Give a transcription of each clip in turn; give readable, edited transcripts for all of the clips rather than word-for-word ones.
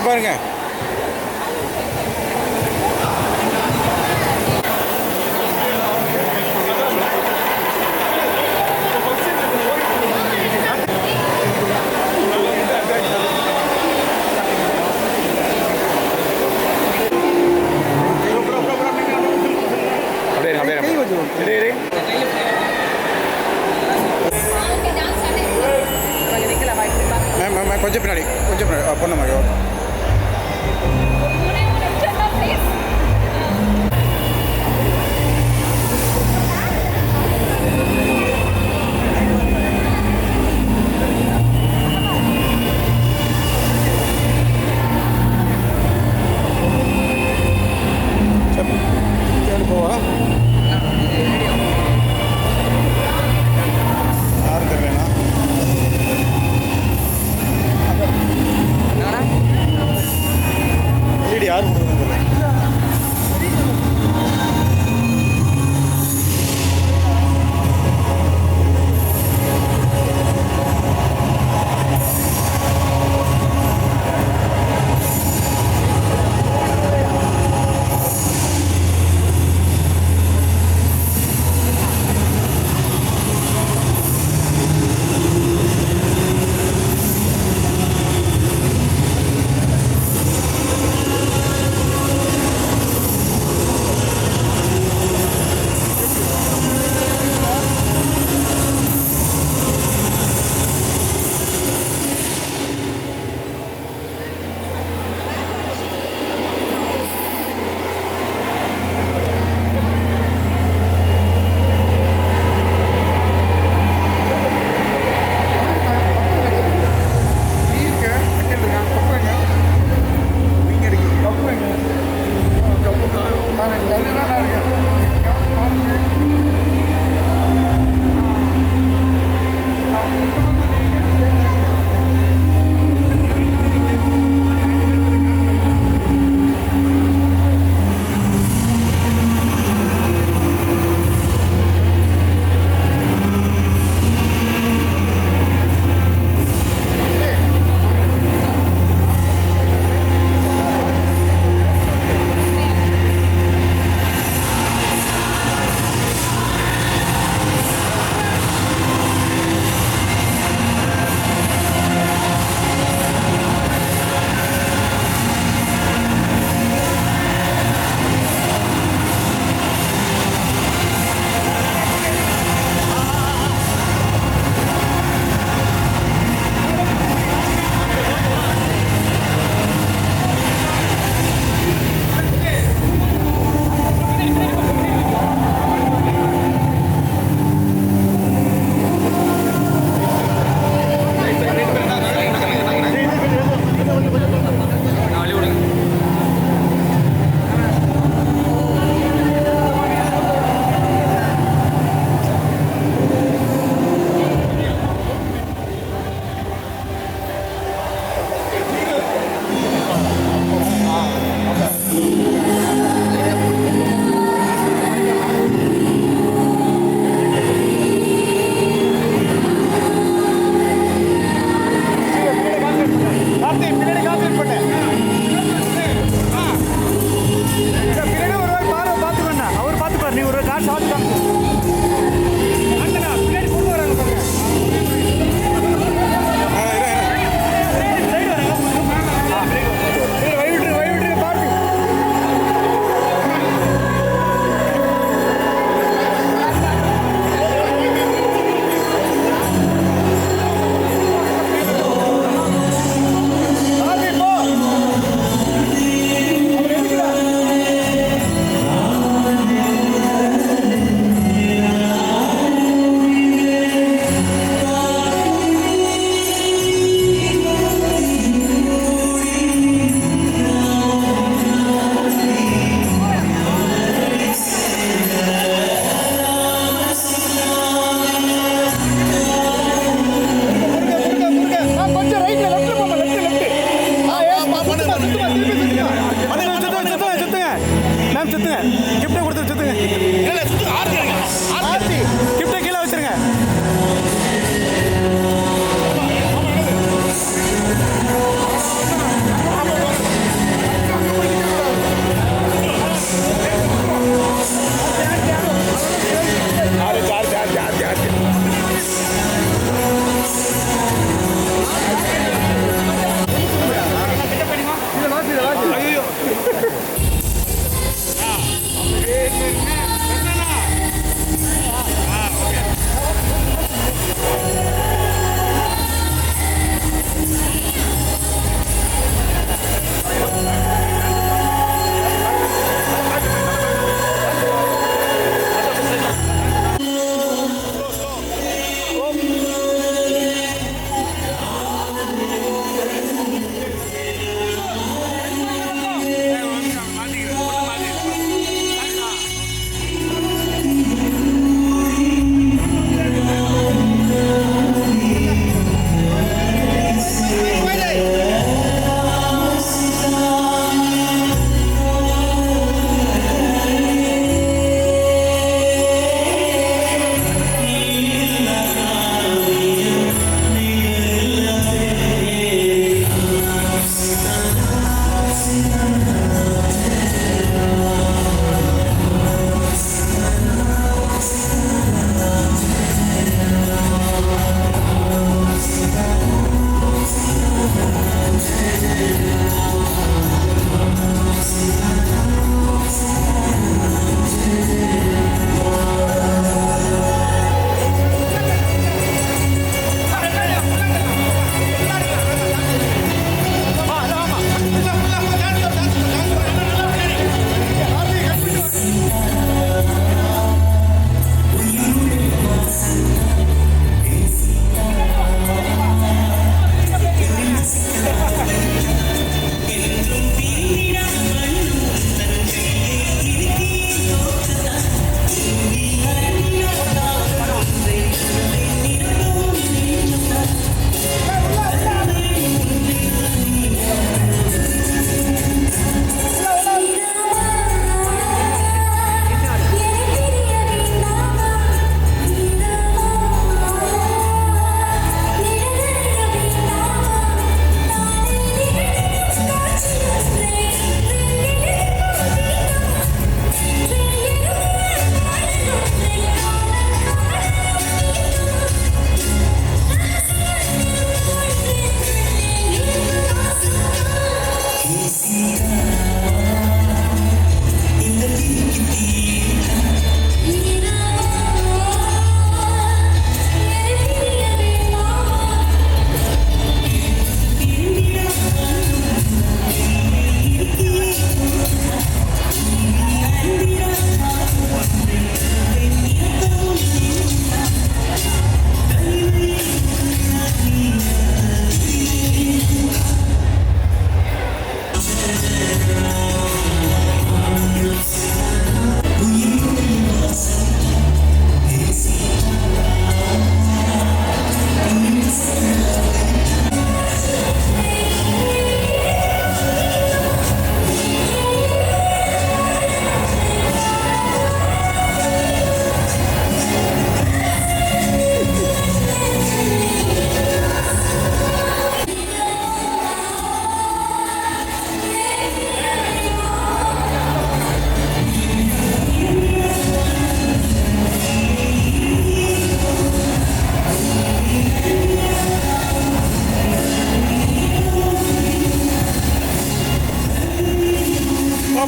பாருங்க. கொஞ்சம் பின்னாடி பொண்ணு மாதிரி போவா யாரும் தெரியலண்ணா. வீடு யாரும்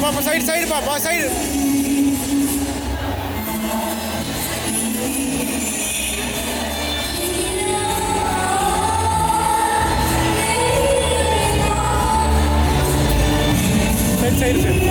பா சைடு சைடு பா side. Side side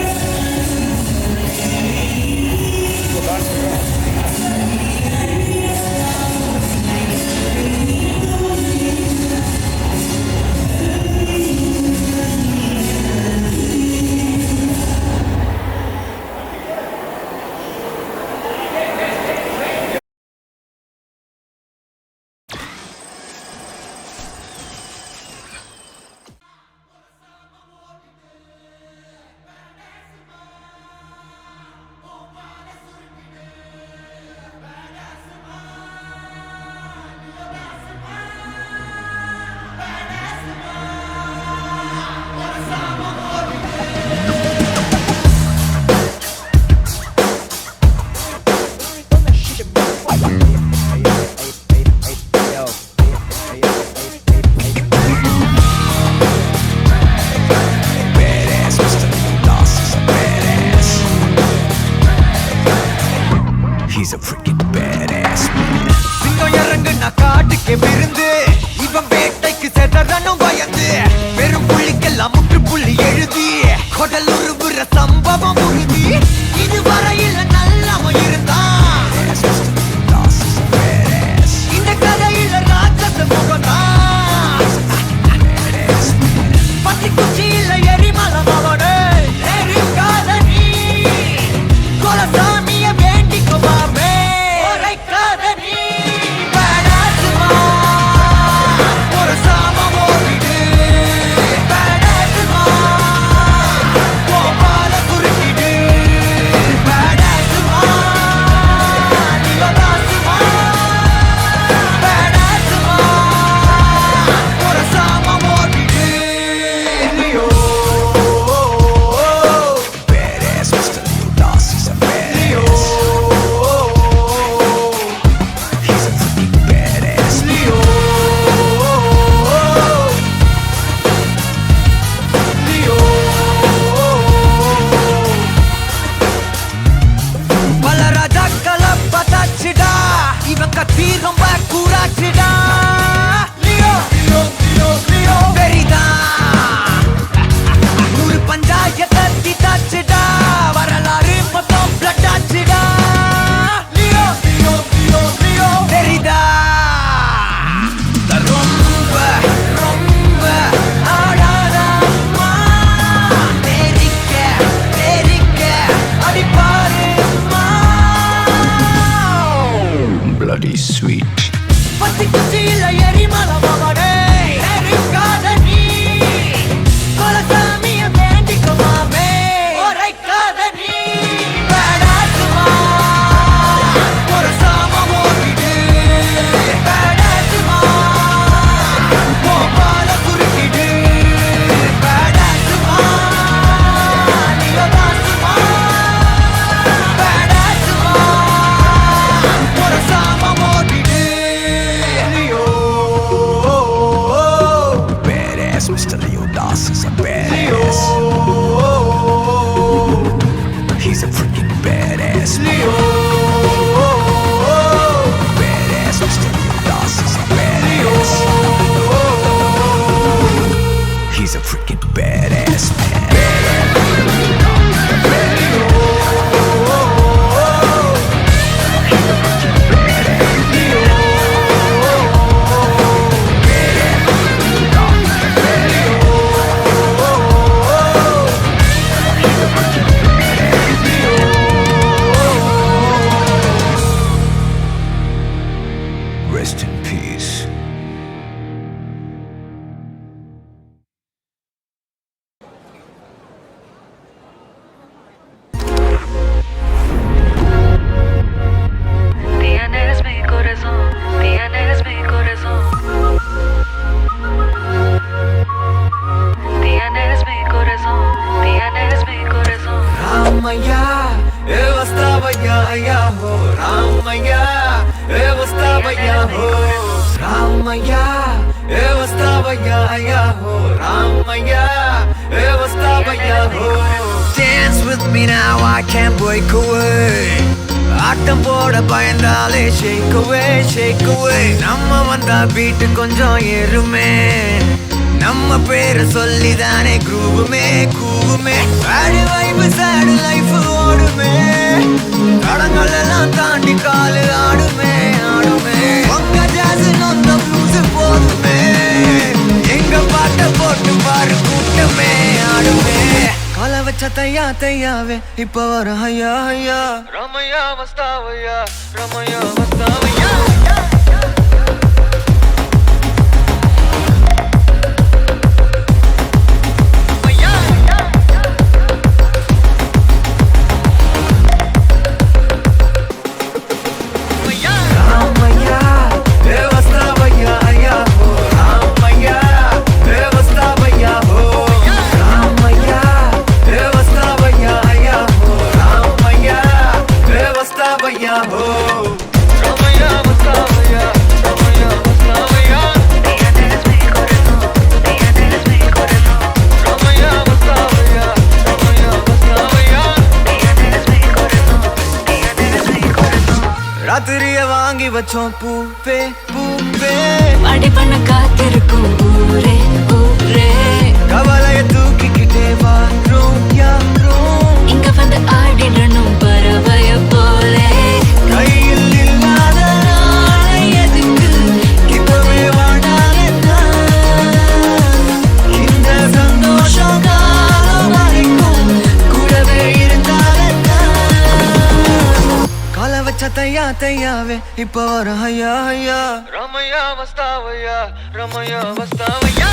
He's a freaking badass man. சிங்கம் இறங்குனா காட்டுக்கே விருந்து, இவன் வேட்டைக்கு செதறனும் பயந்து, வெறும் புள்ளிக்கெல்லாம் முற்றுப்புள்ளி எழுதி, கொடல் உருவுற சம்பவம் உறுதி, இதுவரையில் நல்லவன் இருந்தான், இந்த கதையில ராட்சச முகம்தான், பத்தி குச்சியில எரிமலம் அவனே, எரிக்காத நீ கொலசாமிய வேண்டிக்குவாமே, உரைக்காத நீ பேடாசுமா, ஒரு சாமம் ஓடிடு, பேடாசுமா, கோபால குறுக்கிடு, பேடாசுமா, நிலதாசுமா, பேடாசுமா, ஒரு சாமம் ஓடிடு, இல்லையோ badass Mr. Leo Das is a badass. He's a freaking badass. Leo. Leo. பல ராஜாக்களை பார்த்தாச்சுடா, இவன் கத்தி ரொம்ப கூராச்சுடா. லியோ லியோ லியோ லியோ வெறிதான், நூறு பஞ்சாயத்தை தீத்தாச்சுடா, வரலாறு மொத்தம் பிளட் ஆச்சுடா. லியோ லியோ லியோ லியோ வெறிதா, ரொம்ப ரொம்ப ஆடாதம்மா, தெரிக்க தெரிக்க அடிப்பாருமா, bloody sweet. பத்தி குச்சியில எரிமலம் அவனே, எரிக்காத நீ கொலசாமிய வேண்டிக்குவாமே, உரைக்காத நீ பேடாசுமா, ஒரு சாமம் ஓடிடு, பேடாசுமா, கோபால குறுக்கிடு, பேடாசுமா, நிலதாசுமா, பேடாசுமா, ஒரு சாமம் ஓடிடு, Leo badass Mr. Leo Das is a badass. He's a freaking badass. Leo badass Mr. Leo Das is a badass. He's a freaking badass man. Rest in peace. Tienes mi corazón, tienes mi corazón. Tienes mi corazón, tienes mi corazón. Ramaya, Evastava ho, Ramaya, Evastava ho, Ramaya, Evastava ho, Ramaya, Evastava ho. Dance me now, I can't break away. ஆட்டம் போட பயந்தாலே shake away, shake away. நம்ம வந்தா beat கொஞ்சம் ஏறுமே, நம்ம பேரை சொல்லிதானே கூவுமே கூவுமே. ஆடு வைப்பு சாடு life ஓடுமே, தடங்கள் எல்லாம் தாண்டி காலு ஆடுமே ஆடுமே. உங்க ஜாஸ் நொந்த ப்ளூஸ் போதுமே, எங்க பாட்ட போட்டு பாரு கூட்டமே ஆடுமே. கால வச்ச தையா தையாவே இப்ப வர ஐயா ஐயா. ரமையா மஸ்தாவையா, ரமையா மஸ்தாவையா. ராத்திரிய வாங்கி வச்சோம் பூப்பே பூப்பே, பாடி பண்ண காத்திருக்கும் ஊரே ஊரே. கவலைய தூக்கிக்கிட்டே வாரோம் யாரோம், இங்க வந்து ஆடிடணும் பறவைய போலே. கையில் இல்லாத நாளை எதுக்கு இப்பவே வாடாதா, இந்த சந்தோஷம் காலம் வரைக்கும் கூடவே இருந்தாலா. கால வச்ச தையா தையாவே இப்ப வர ஐயா ஐயா. ரமையா மஸ்தாவையா, ரமையா மஸ்தாவையா.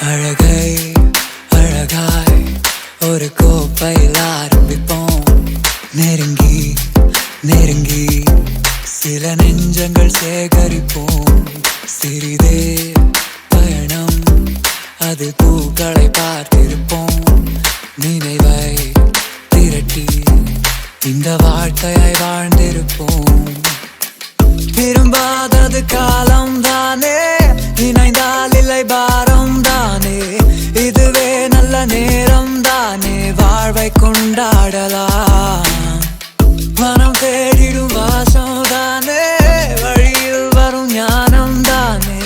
அழகை அழகாய் ஒரு கோப்பையில் ஆரம்பிப்போம், நெருங்கி நெருங்கி சில நெஞ்சங்கள் சேகரிப்போம். சிறிதே பயணம் அதில் பூக்களை பார்த்திருப்போம், நினைவை திரட்டி இந்த வாழ்க்கையை வாழ்ந்திருப்போம். விரும்பாதது காலம் தானே, இணைந்தால் இல்லை பாரம் தானே, இதுவே நல்ல நேரம் தானே, வாழ்வை கொண்டாடலாம். மனம் தேடிடும் வாசம் தானே, வழியில் வரும் ஞானம் தானே,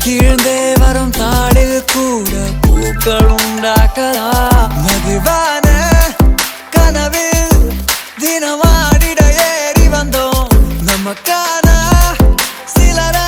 கீழ்ந்தே வரும் தாளில் கூட பூக்கள் உண்டாக்கலாம். மகிழ்வான கனவில் தினமாடிட ஏறி வந்தோம், நமக்கான சிலரை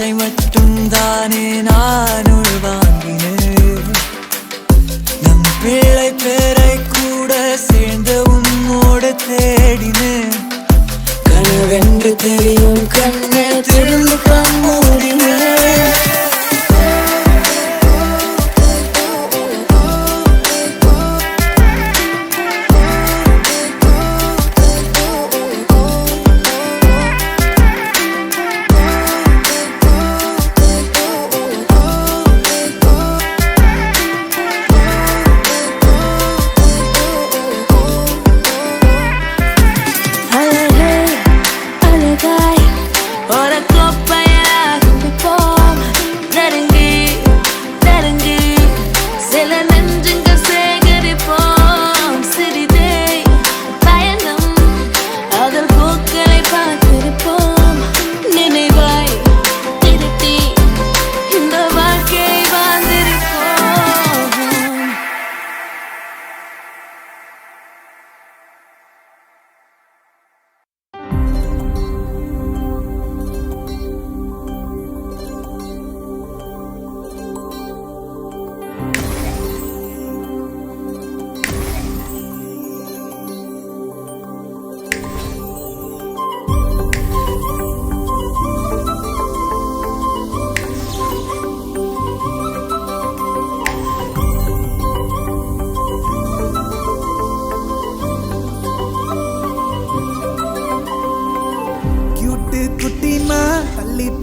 ஆசை மட்டும் தானே நான் உள்வாங்கினேன். நம் பிள்ளை பேரை கூட சேர்ந்து உன்னோடு தேடினேன். கனவென்று தெரியும் கண்ணே திரும்ப கண்மூடினேன்.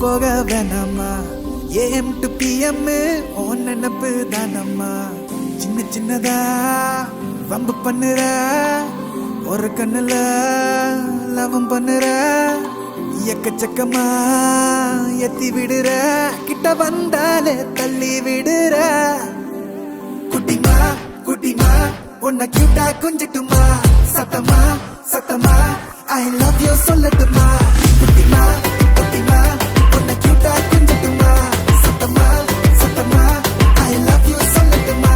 போக வேணாமா ஏஎம் டு பிஎம் ஓன் நினப்பு தானம்மா. சின்ன சின்னதா வம்பு பண்ணுற ஒரு கண்ணுல லவம் பண்ணுற எக்கச்சக்கமா எத்தி விடுற கிட்ட வந்தாலே தள்ளி விடுற. குட்டிமா குட்டிமா உன்னை கியூட்டா கொஞ்சட்டுமா சத்தமா சத்தமா ஐ லவ் யூ சொல்லட்டுமா. குட்டிமா குட்டிமா உன்னை கியூட்டா கொஞ்சட்டுமா சத்தமா சத்தமா ஐ லவ் யூ சொல்லட்டுமா.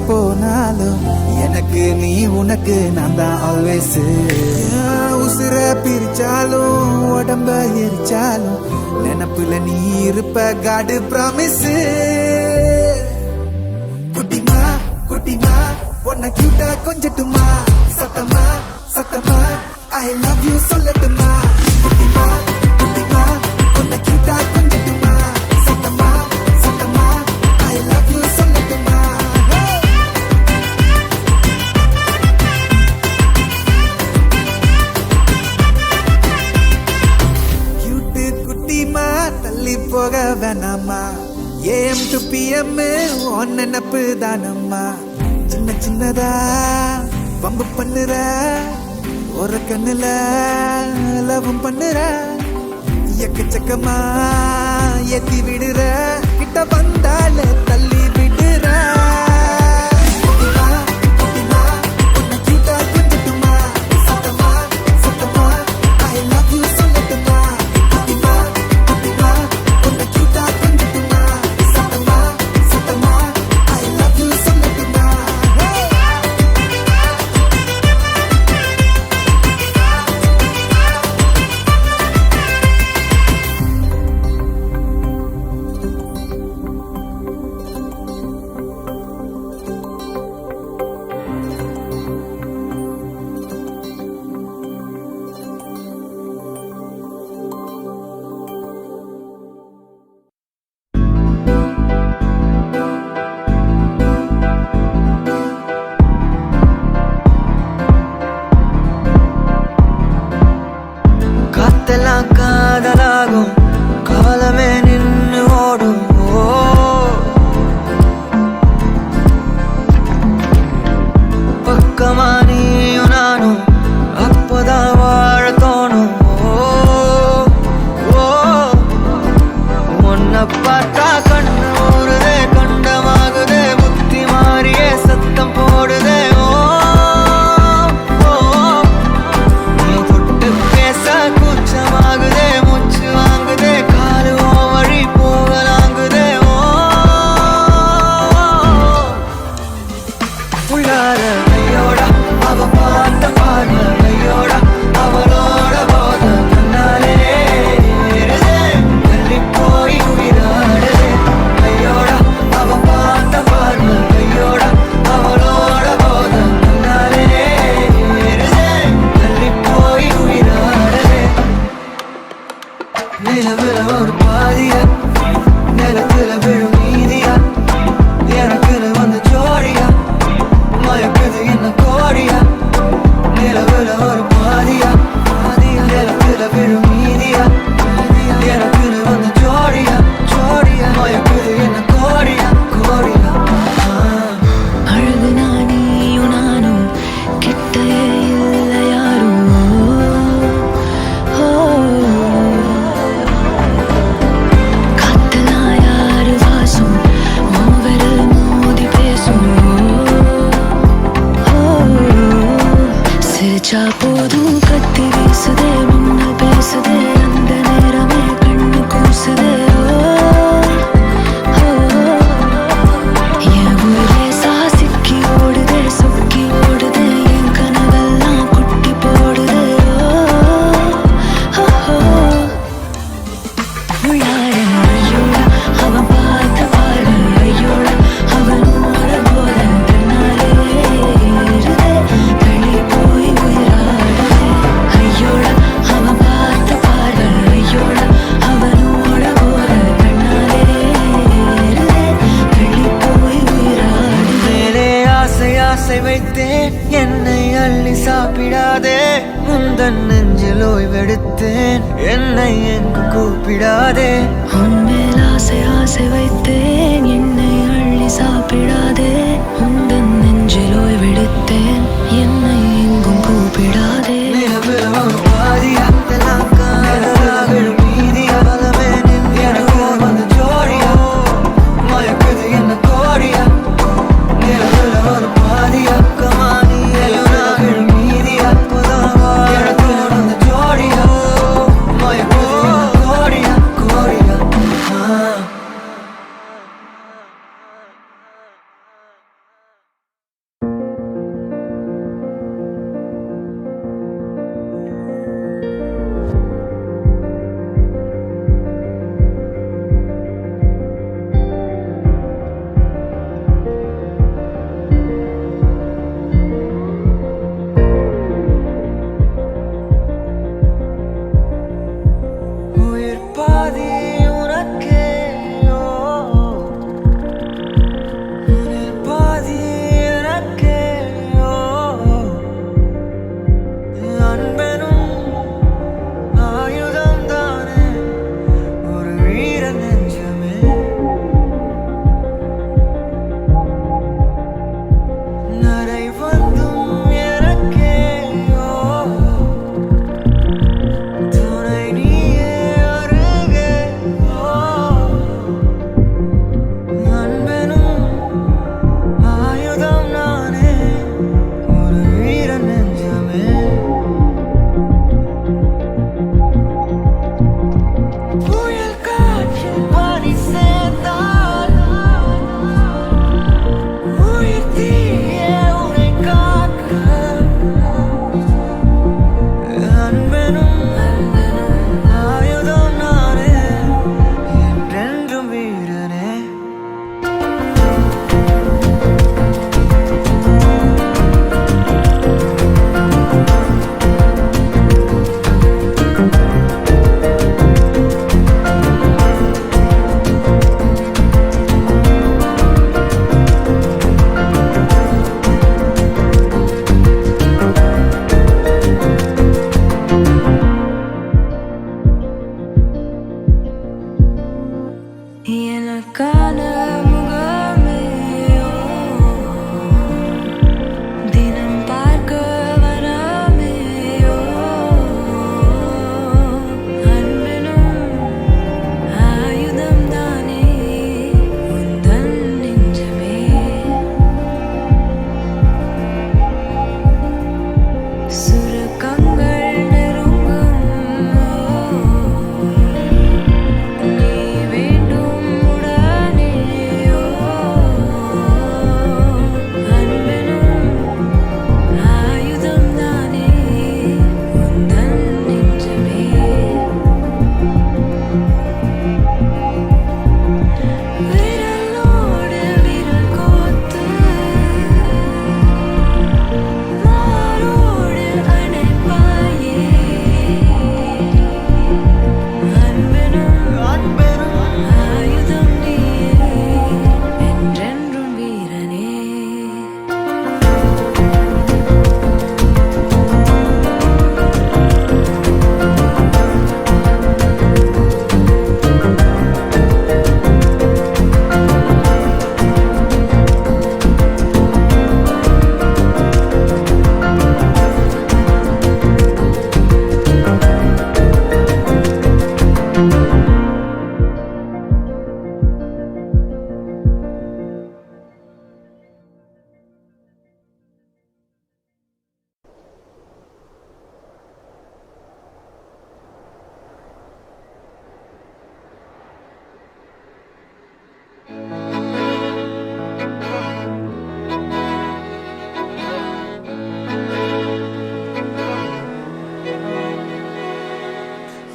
போனாலும் எனக்கு நீ உனக்கு நான் தான் ஆல்வேஸ். உசுர பிரிச்சாலும் உடம்ப எரிச்சாலும் நினப்புல நீ இருப்ப காடு ப்ராமிஸ். குட்டிமா குட்டிமா உன்னை கியூட்டா கொஞ்சட்டுமா சத்தமா சத்தமா ஐ லவ் யூ சொல்லட்டுமா. குட்டிமா குட்டிமா உன்னை கியூட்டா கொஞ்சட்டுமா சத்தமா சத்தமா ஐ லவ் யூ சொல்லட்டுமா. தள்ளி போக வேணாமா ஏஎம் டு பிஎம் ஓன் நினப்பு தானம்மா. சின்ன சின்னதா வம்பு பண்ணுற ஒரு கண்ணுல லவம் பண்ணுற எக்கச்சக்கமா ஏத்தி விடுற கிட்ட வந்தால தள்ளி விடுற. உள்ளார கையோட அவ பார்த்த பார்வை கையோட அவளோட போத கண்ணாலே ஏறுதே தள்ளி போய் உயிராடுதே கையோட அவ பார்த்த பார்வை கையோட அவளோட போத கண்ணாலே ஏறுதே தள்ளி போய் உயிராடுதே நிலவுல ஒரு பாதியா நிலத்துல விழும் மீதியா எனக்குன்னு வந்து ஜோடியா மயக்குது என்ன கோடியா நிலவுல ஒரு பாதியா நிலத்துல விழும் மீதியா எனக்குன்னு வந்து ஜோடியா மயக்குது என்ன கோடியா அழகு நானியும் நானும் கிட்டே இல்லை யாரும் காத்தலா யாரு வாசம் மூவரில் மோதி பேசும் சிரிச்சா போதும் கத்தி வீசுதே மின்னல் பேசுதே அந்த நேரமே கண்ணு கூசுதே என் ஊரே சாசிக்கி ஓடுதே சொக்கி ஓடுதே என் கனவெல்லாம் குட்டி போடுதே உள்ளார ஐயோட அவன் பார்த்த பார்வை ஐயோட அவனோட போத தன்னாலே ஏறுதே தள்ளி போய் உயிராடுதே ஐயோட அவன் பார்த்த பார்வை ஐயோட அவனோட போத தன்னாலே ஏறுதே தள்ளி போய் உயிராடுதே மேலே ஆசை ஆசை வைத்தேன் என்னை அள்ளி சாப்பிடாதே முந்தன் நெஞ்சில் ஓய்வெடுத்தேன் என்னை எங்கு கூப்பிடாதே உன்மேல் ஆசை ஆசை வைத்தேன் என்னை அள்ளி சாப்பிடாதே உந்தன் நெஞ்சில் ஓய்வெடுத்தேன் என்னை எங்கும் கூப்பிடாதே நிலவுல ஒரு பாதியா நிலவுல விழும் மீதியா எனக்கு வந்து ஜோடியா மயக்குது என்ன கோடியா நிலவுல ஒரு பாதியா நிலவுல விழும் மீதியா எனக்கு வந்து ஜோடியா மயக்குது என்ன கோடியா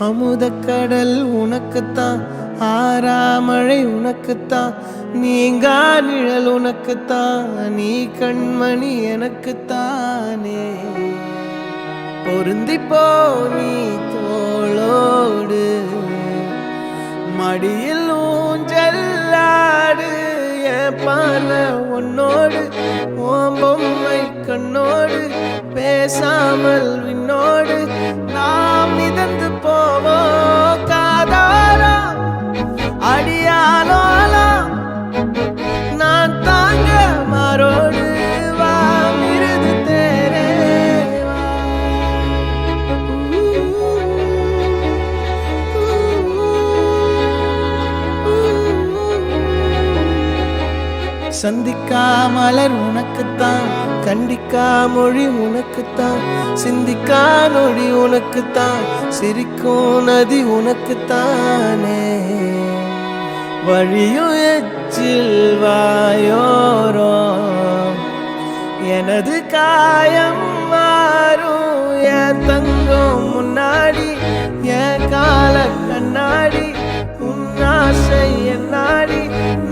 அமுதக்கடல் உனக்குத்தான், ஆறாமழை உனக்குத்தான், நீங்கா நிழல் உனக்குத்தான், நீ கண்மணி எனக்குத்தானே. பொருந்திப்போ நீ தோளோடு, மடியில் ஊஞ்சல்லாடு, என் பார்வை உன்னோடு, ஓம் பொம்மை கண்ணோடு, பேசாமல் விண்ணோடு நாம் மிதந்து போவோம் காதாரா அடியாலோலா, நான் தாங்க மாறோடு வா மிருது தேரே வா. சந்திக்கா மலர் உனக்குத்தான், கண்டிக்கா மொழி உனக்குத்தான், சிந்திக்கா நொடி உனக்குத்தான், சிரிக்கும் நதி உனக்குத்தானே. வழியும் எச்சில் வாயோரோ எனது காயம் மாறும், என் தங்கம் முன்னாடி என் கால கண்ணாடி, உன் ஆசை என்னாடி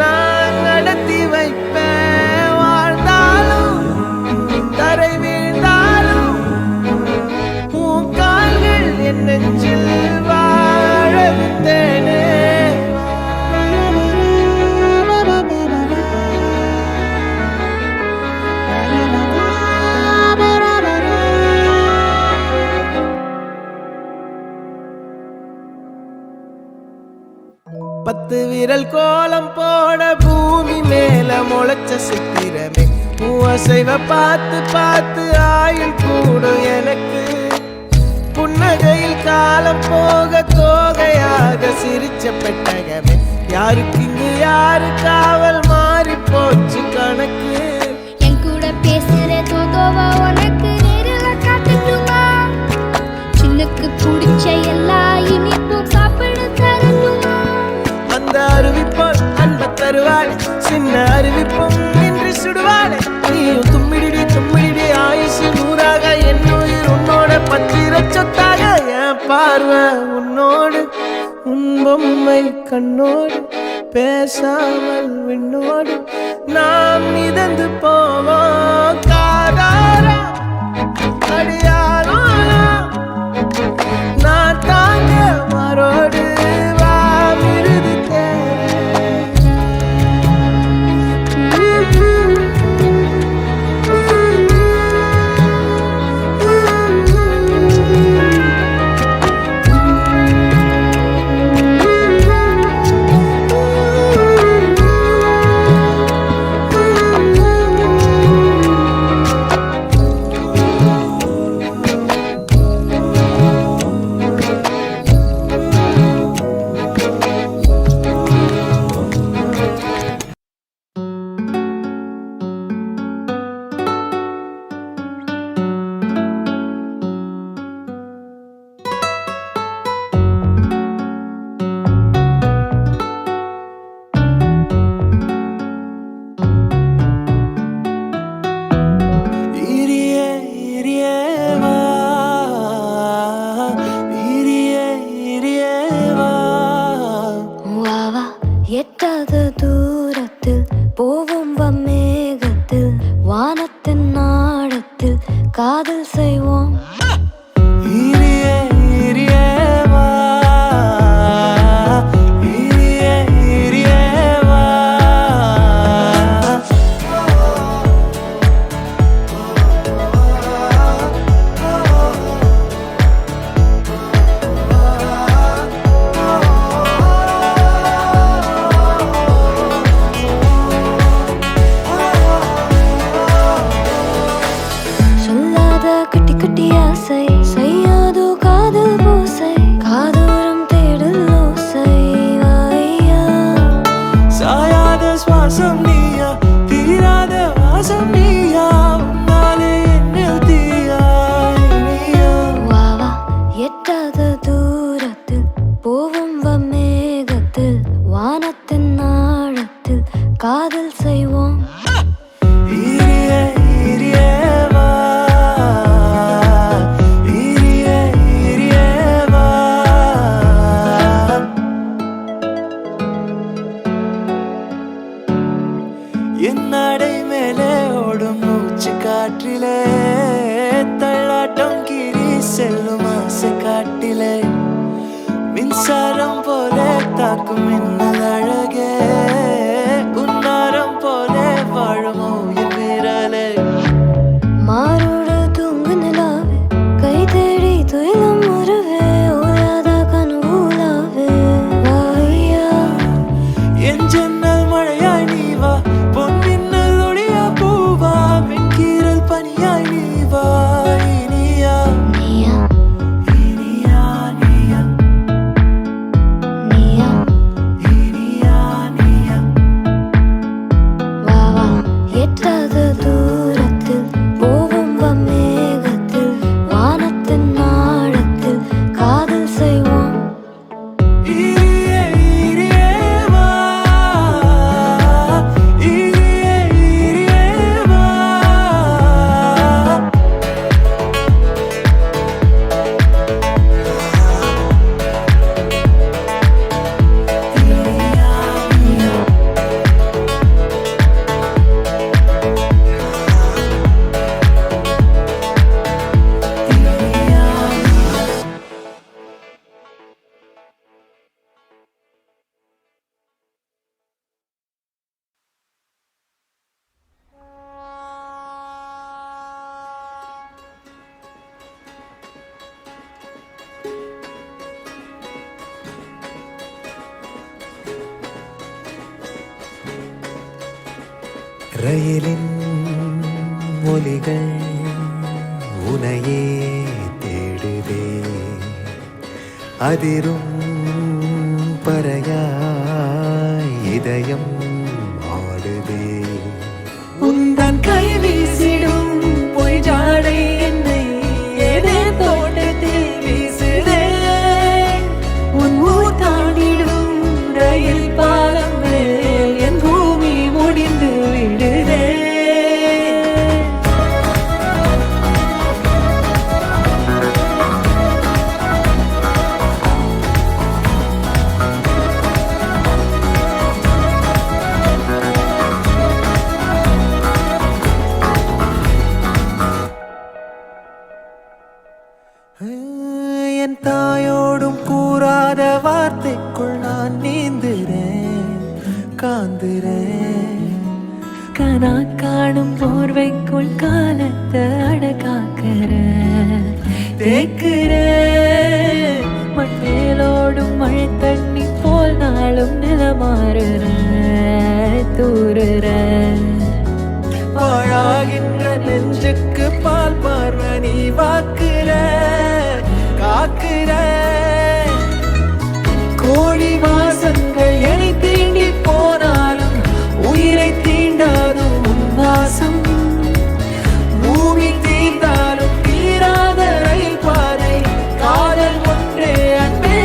நான் நடத்தி வைப்பேன். வாழ்ந்தாலும் தரை வீழ்ந்தாலும் உன் கால்கள் என் நெஞ்சில் வாழ விட்டேனே. பத்து விரல் கோலம் போட பூமி மேல முளைச்ச சித்திரமே, அசைவ பார்த்து பார்த்து ஆயுள் கூடும் எனக்கு. புன்னகையில் காலம் போக தோகையாக சிரிச்ச பெட்டகமே, யாருக்கு இங்கு யாரு காவல் மாறி போச்சு கணக்கு. என் கூட பேசுற தோதோவா உனக்கு நேரில காட்டுமா, சின்னுக்கு பிடிச்ச எல்லா இனிப்பும் சாப்பிட தரணுமா. அந்த அருவிப்போல் அன்ப தருவாளே, சின்ன அருவிப்பும் நின்று சுடுவாளே. நீயும் தும்மிடி தும்மிடி ஆயுசு நூறாக, என் உயிர் உன்னோட பத்திர சொத்தாக. என் பார்வை உன்னோடு, உன் பொம்மை கண்ணோடு, பேசாமல் விண்ணோடு நாம் மிதந்து போவோம் காதாரா அடியாலோலா, நான் தாங்க மாறோடு வா மிருது தேரே. எட்டாத தூரத்தில் போவும் மேகத்தில், வானத்தின் நாடத்தில் காதல் செய்வோம். இரியே இரியே வா, இரியே இரியே வா. சொல்லாத குட்டி குட்டியா காற்றிலே தள்ளாட்டம் கீறி செல்லும் ஆசை காட்டிலே மின்சாரம் போல தாக்கும் மின்னல் அழகே உன்னாரம் போல வாழும் உயிர் வீரலே மாரோடு தூங்கு நிலாவே கை தேடி துயிலும் உறவே ஓயாத கனவுலாவே வாயா என் ஜன்னல் மழையாய் நீ வா பொன் மின்னல் ஒளியா பூவா மென்கீரல் பனியாய் நீ வா இனியா நீயா இனியா நீயா நீயா இனியா நீயா வா வா எட்டாத தூரத்தில் போகும் மேகத்தில் வானத்தின் நாடத்தில் காதல் செய்வோம் இரியே இரியே வா இரியே இரியே வா ரயிலின் ஒலிகள் உனையே தேடுதே அதிரும் பறையாய் இதயம் ஆடுதே உந்தன் கை வீசிடும் பொய் ஜாடை என்னை ஏதே தோட்டத்தில் வீசுதே உன் ஊர் தாண்டிடும் ரயில் பாலம் மேல் என் பூமி முடிந்து விடுதே என் தாயோடும் கூறாத வார்த்தைக்குள் நான் நீந்துறேன் காந்துறேன் கனா காணும் போர்வைக்குள் காலத்தை அடக்காக்கிற தேக்குற மண்ணேலோடும் மழை தண்ணி போல் நாளும் நிலமாறுற தூறுற பாழாகின்ற நெஞ்சுக்கு பால் பார்வை நீ வாக்குற காக்குற கோடி வாசங்கள் என்னை தீண்டி போனாலும் உயிரை தீண்டாதும் உன் வாசம் பூமி தீர்ந்தாலும் தீராத ரயில் பாதை காதல் ஒன்றே அன்பே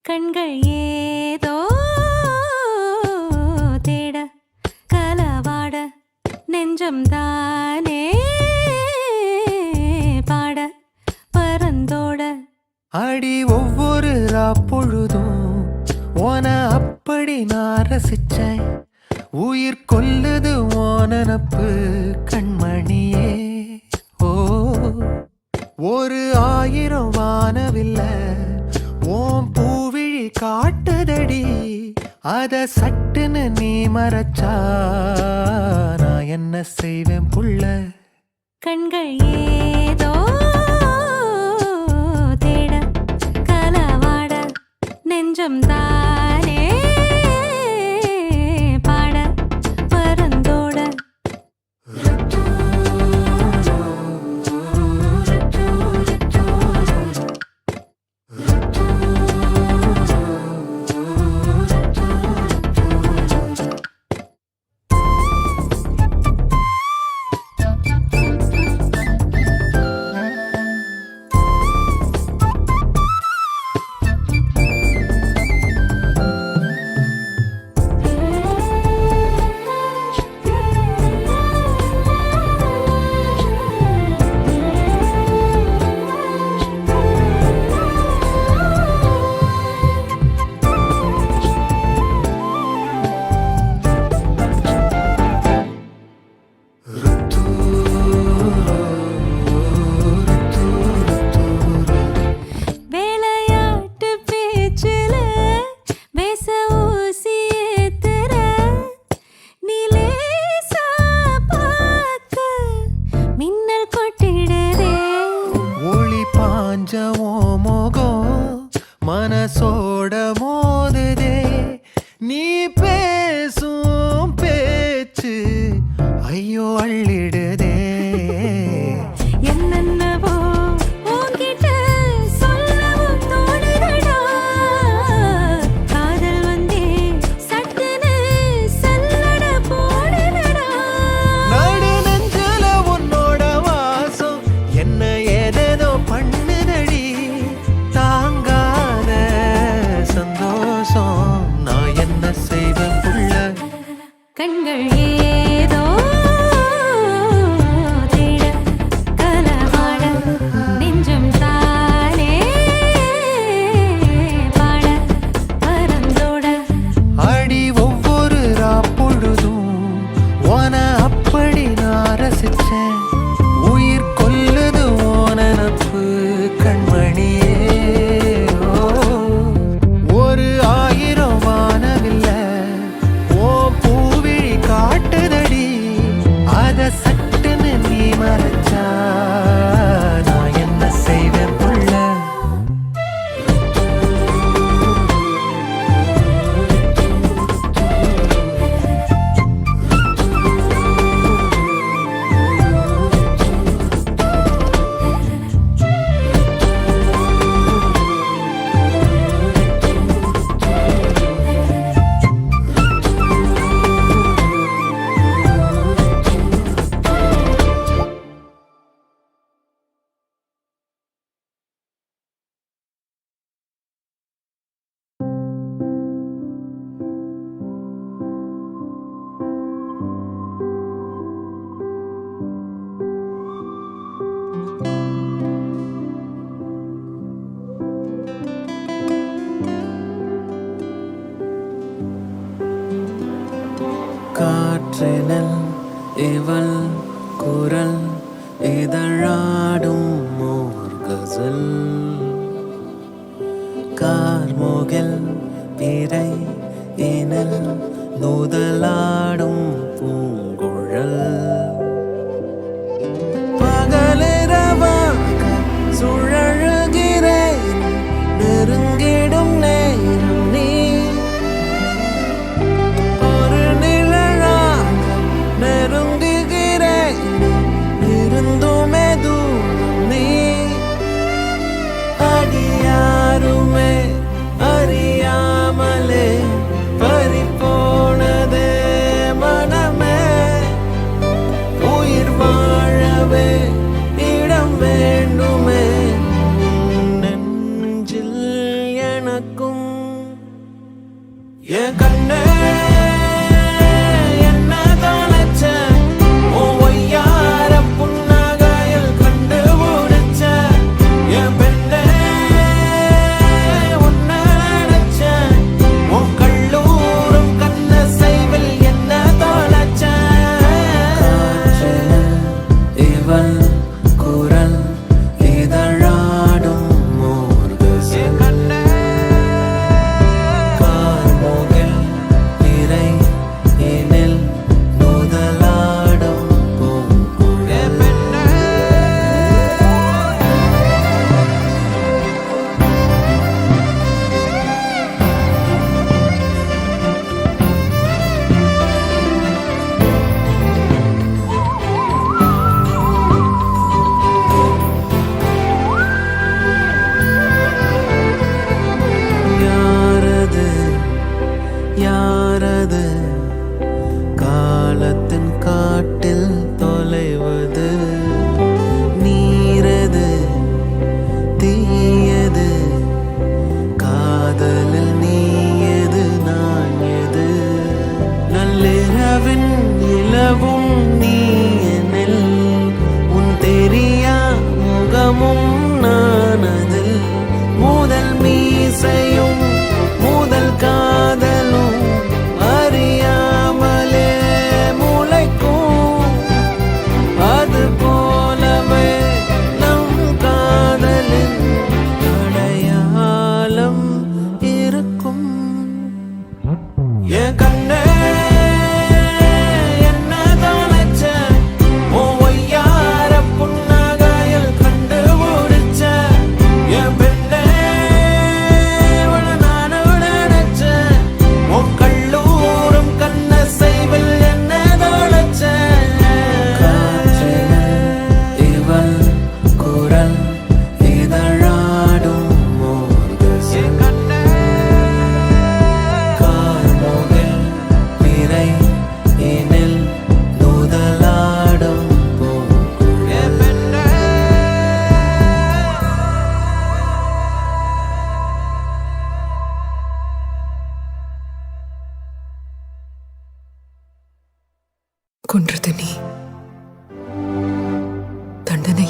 கண்கள் ஏதோ தேட கலவாட நெஞ்சம் தானே பாட பரந்தோட அடி ஒவ்வொரு பொழுதும் ஓன அப்படி நான் ரசிச்சேன் உயிர் கொல்லுது ஓனனப்பு கண்மணியே ஓ ஒரு 1000 வானவில்ல ஓம் பூவிழி காட்டுதடி அத சட்டுன்னு நீ மறைச்சா நான் என்ன செய்வேன் புள்ள கண்கள் ஏதோ தேட கலவாட நெஞ்சம் தானே பாட பரந்தோட மனசோட மோதுதே நீ பேசும் பேச்சு ஐயோ அள்ளிடுதே என்னென்னவோ உன்கிட்ட சொல்லவும் தோணுதடா காதல் வந்தே சட்டுன்னு சல்லட போடுதடா நடு நெஞ்சில உன்னோட வாசம் என்ன ஏதேதோ பண்ணுதடி தாங்காத சந்தோஷம் நான் என்ன செய்வேன் புள்ள கண்கள் ஏதோ தேட கலவாட நெஞ்சம் தானே பாட பரந்தோட அடி ஒவ்வொரு பொழுதும் ஓன அப்படி நான் ரசிச்சேன் உயிர் கொல்லுது ஓன நப்பு கண்மணியே ஒரு 1000 வானவில்ல ஓ பூவிழி காட்டுதடி அத சட்டுன்னு நீ மறைச்சா நான் என்ன செய்வேன் புள்ள காற்றினில் இவள் குரல் இதழாடும் ஓர் கசல் கார்முகில் பிறை இனில் நூதலாடும் பூங்குழல் பகலிரவாக சுழழுகிறேன் நெருங்கிடும் நேரம் நீ ஒரு நிழலாக நெருங்குகிறேன் இருந்துமே தூரம் நீ அடியாருமே அறியாமலே பறிபோனதே மனமே உயிர் வாழவே இடம் வேண்டுமே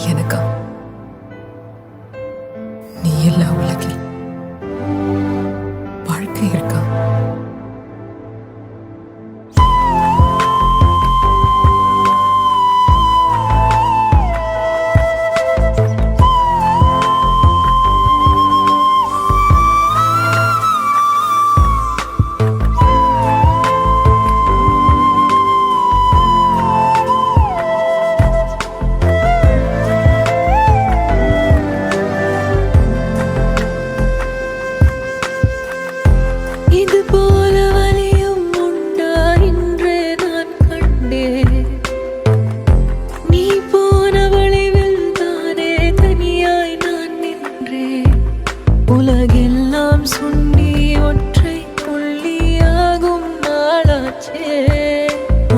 எனக்கா? நீ எல்லா உலகில் வாழ்க்கை இருக்கா? இது போல வலியும் உண்டா இன்றே நான் கண்டேன். நீ போன வழிவில் தானே தனியாய் நான் நின்றேன். உலகெல்லாம் சுண்டி ஒற்றை புள்ளியாகும் நாளாச்சே.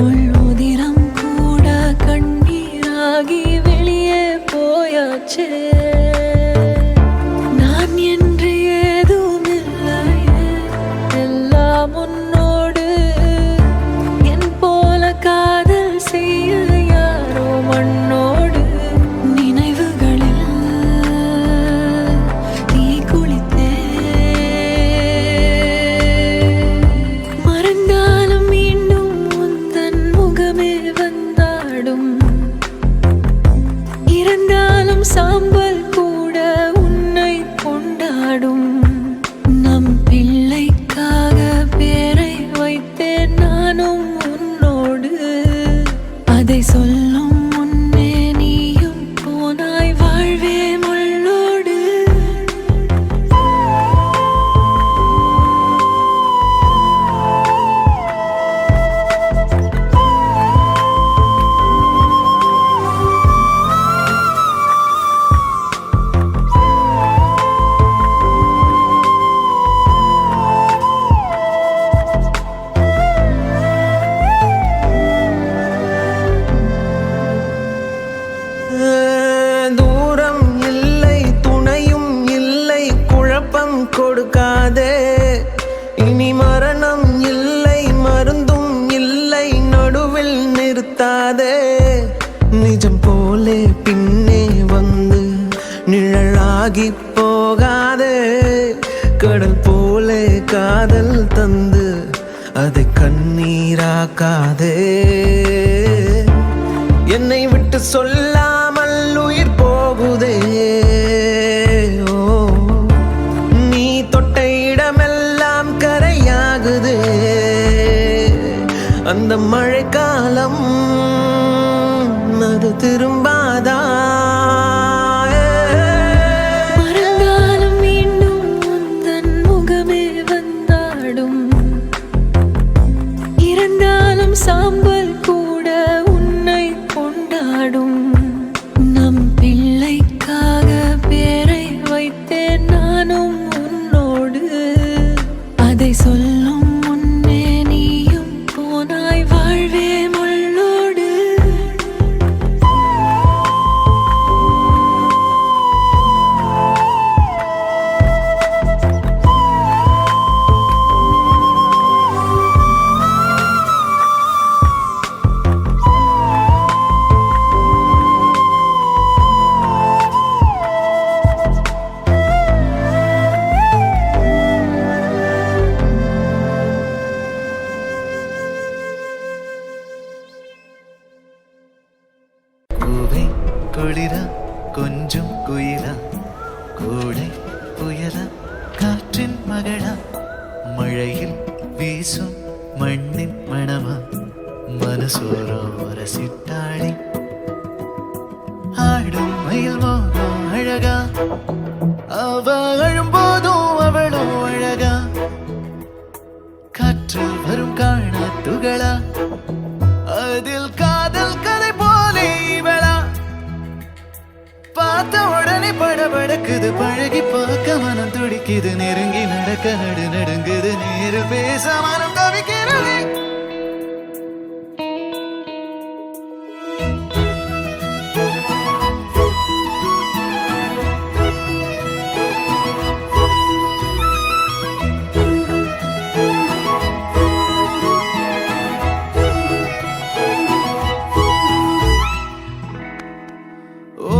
உள்முதிரம் கூட கண்ணீராகி வெளியே போயாச்சே. நான் என்று ஏதும் இல்லையே, எல்லாம் உன்னோடு. என் போல காதல் செய்ய யாரோ மண்ணோடு. நினைவுகளில் தீ குளித்தே. மறந்தாலும் மீண்டும் உந்தன் முகமே வந்தாடும். இறந்தாலும் சாம்பல் கூட உன்னை கொண்டாடும். நம் பிள்ளைக்காக பேரை வைத்தேன் நானும் உன்னோடு. அதை சொல்லும் முன்னே நீயும் போனாய் வாழ்வே முள்ளோடு. தூரம் இல்லை, துணையும் இல்லை, குழப்பம் கொடுக்காதே. இனி மரணம் இல்லை, மருந்தும் இல்லை, நடுவில் நிறுத்தாதே. நிஜம் போலே பின்னே வந்து நிழலாகி போகாதே. கடல் போலே காதல் தந்து அதை கண்ணீராக்காதே. என்னை விட்டு சொல்லாமல் உயிர் போகுதே. ஓ, நீ தொட்ட இடமெல்லாம் கரையாகுதே. அந்த மழைக்காலம் அது திரும்பாதா? மறந்தாலும் மீண்டும் உந்தன் முகமே வந்தாடும். இறந்தாலும் சாம்பல் கூட உன்னை கொண்டாடும். நம் பிள்ளைக்காக பேரை வைத்தேன் நானும் உன்னோடு. அதை சொல்லும் முன்னே நீயும் போனாய் வாழ்வே முள்ளோடு. பூவை குளிரா கொஞ்சம் குயிலா, கோடை புயலா, காற்றின் மகளா, மழையில் வீசும் மண்ணின் மணமா, மனசோரோர சிட்டாளி, ஆடும் மயில் மோகம் அழகா, அவ அழும்போதும் அவளும் அழகா, காற்றில் வரும் காண துகளா, அதில் காதல் கதை போலே இவளா, பார்த்த உடனே படபடக்குது, பழகி பார்க்க மனம் துடிக்குது, நெருங்கி நடக்க நடு நடுங்குது, நேரில் பேச மனம் தவிக்கிறது. ஓ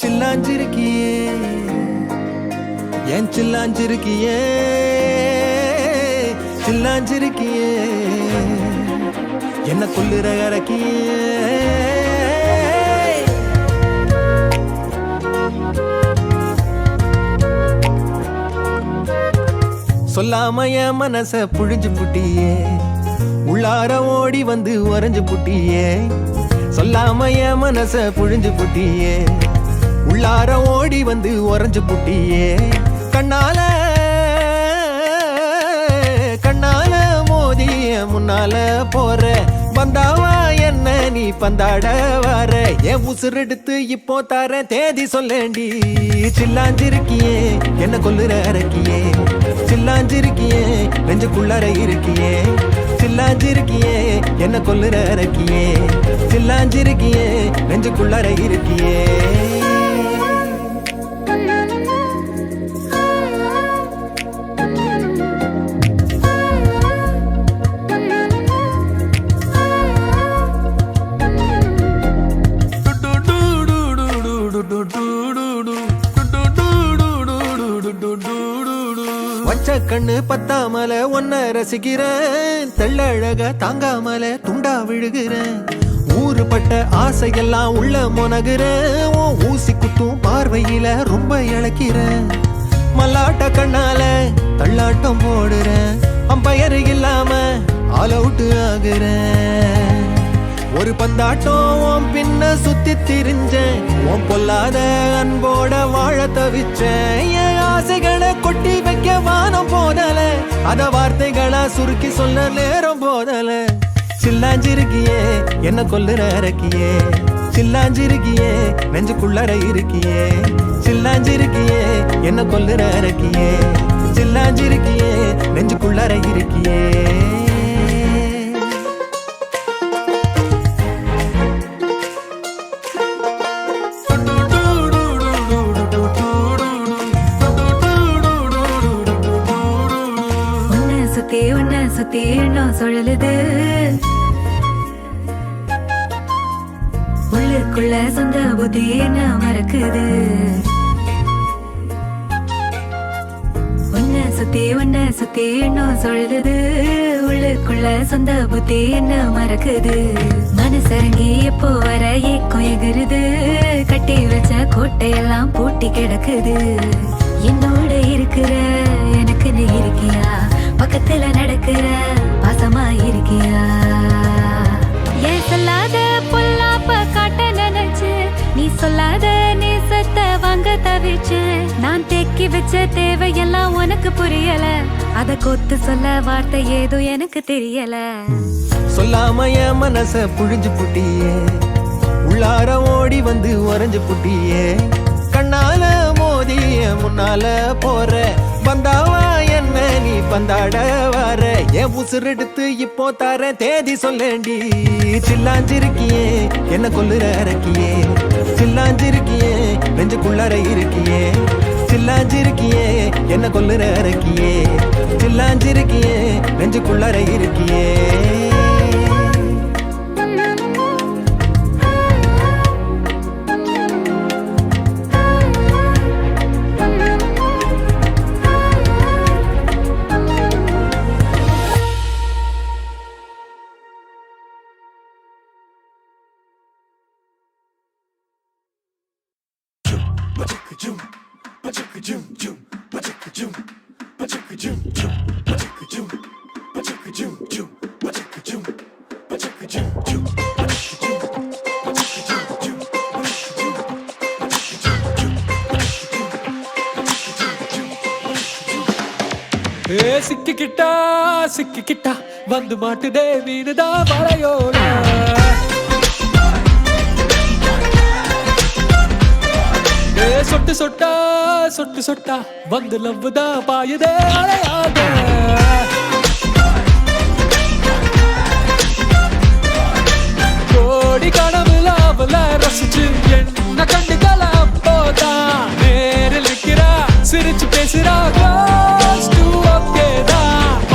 சில்லாஞ்சிருக்கியே என் சில்லாஞ்சிருக்கியே சில்லாஞ்சிருக்கியே என்ன கொல்லுற அரக்கியே சொல்லாம என் மனச புழிஞ்சு புட்டியே உள்ளார ஓடி வந்து உறைஞ்சு புட்டியே சொல்லாம என் மனச புழிஞ்சு புட்டியே உள்ளார ஓடி வந்து உறைஞ்சு புட்டியே கண்ணால கண்ணால மோதிய முன்னால போற வந்தாவா என்ன நீ பந்தாட வர என் உசுர் எடுத்து இப்போ தர தேதி சொல்லேண்டி சில்லாஞ்சிருக்கியே என்ன கொல்லுற அரக்கியே சில்லாஞ்சிருக்கியே நெஞ்சுக்குள்ளற இருக்கியே சில்லாஞ்சிருக்கியே என்ன கொல்லுற அரக்கியே சில்லாஞ்சிருக்கியே நெஞ்சுக்குள்ளற இருக்கியே வச்ச கண்ணு பத்தாமல ஒன்ன ரசிக்கிறேன் தெள்ளழக தாங்காமல துண்டா விழுகிறேன் ஊறுபட்ட ஆசையெல்லாம் உள்ள முனகுறேன் ஊசி குத்தும் பார்வையில ரொம்ப இழக்கிறேன் மல்லாட்ட கண்ணால தள்ளாட்டம் போடுறேன் அம்பயரு இல்லாம ஆல் அவுட் ஆகுறேன் ஒரு பந்தாட்டம் பின்ன சுத்தி திரிஞ்சேன் உன் பொல்லாத அன்போட வாழ தவிச்சேன் என் ஆசைகளை கொட்டி வைக்க வானம் போதல அத வார்த்தைகளா சுருக்கி சொல்ல நேரம் போதல சில்லாஞ்சிருக்கியே என்ன கொல்லுற அரக்கியே சில்லாஞ்சிருக்கியே நெஞ்சுக்குள்ளற இருக்கியே சில்லாஞ்சிருக்கியே என்ன கொல்லுற அரக்கியே சில்லாஞ்சிருக்கியே நெஞ்சுக்குள்ளற இருக்கியே உன்னை சுத்தி எண்ணம் சுழலுது உள்ளுக்குள்ள சொந்த புத்தி என்ன மறக்குது உன்னை சுத்தி எண்ணம் சுழலுது உள்ளுக்குள்ள சொந்த புத்தி என்ன மறக்குது மனசரங்கி எப்போ வர ஏக்கம் எகுருது கட்டி வச்ச கோட்டையெல்லாம் பூட்டி கிடக்குது என்னோட இருக்கிற எனக்கு நீ இருக்கியா பக்கத்துல நடக்கிற பாசமா இருக்கியா ஏன் சொல்லாத பொல்லாப்ப காட்ட நினைச்சு நீ சொல்லாத நேசத்தை வாங்க தவிச்சு நான் தேக்கி வச்ச தேவையெல்லாம் உனக்கு புரியல அத கொத்து சொல்ல வார்த்தை ஏதோ எனக்கு தெரியல சொல்லாம என் மனச புழிஞ்சு புட்டியே உள்ளார ஓடி வந்து உறைஞ்சு புட்டியே கண்ணால மோதிய முன்னால போற வந்தாவா என்ன நீ பந்தாட வர என் உசுர் எடுத்து இப்போ தர தேதி சொல்லேண்டி சில்லாஞ்சிருக்கியே என்ன கொல்லுற அரக்கியே சில்லாஞ்சிருக்கியே நெஞ்சுக்குள்ளற இருக்கியே சில்லாஞ்சிருக்கியே என்ன கொல்லுற அரக்கியே சில்லாஞ்சிருக்கியே நெஞ்சுக்குள்ளற இருக்கியே சிக்கிக்கிட்டா வந்து மாட்டுதே மீனுதா மழையோட சொட்டு சொட்டா வந்து லவ்வுதா பாயுதே அலையாக கோடி கனவுல அவள ரசிச்சு என்ன கண்டுக்கலாம் போதா நேரில் நிக்கிறா சிரிச்சு பேசுறா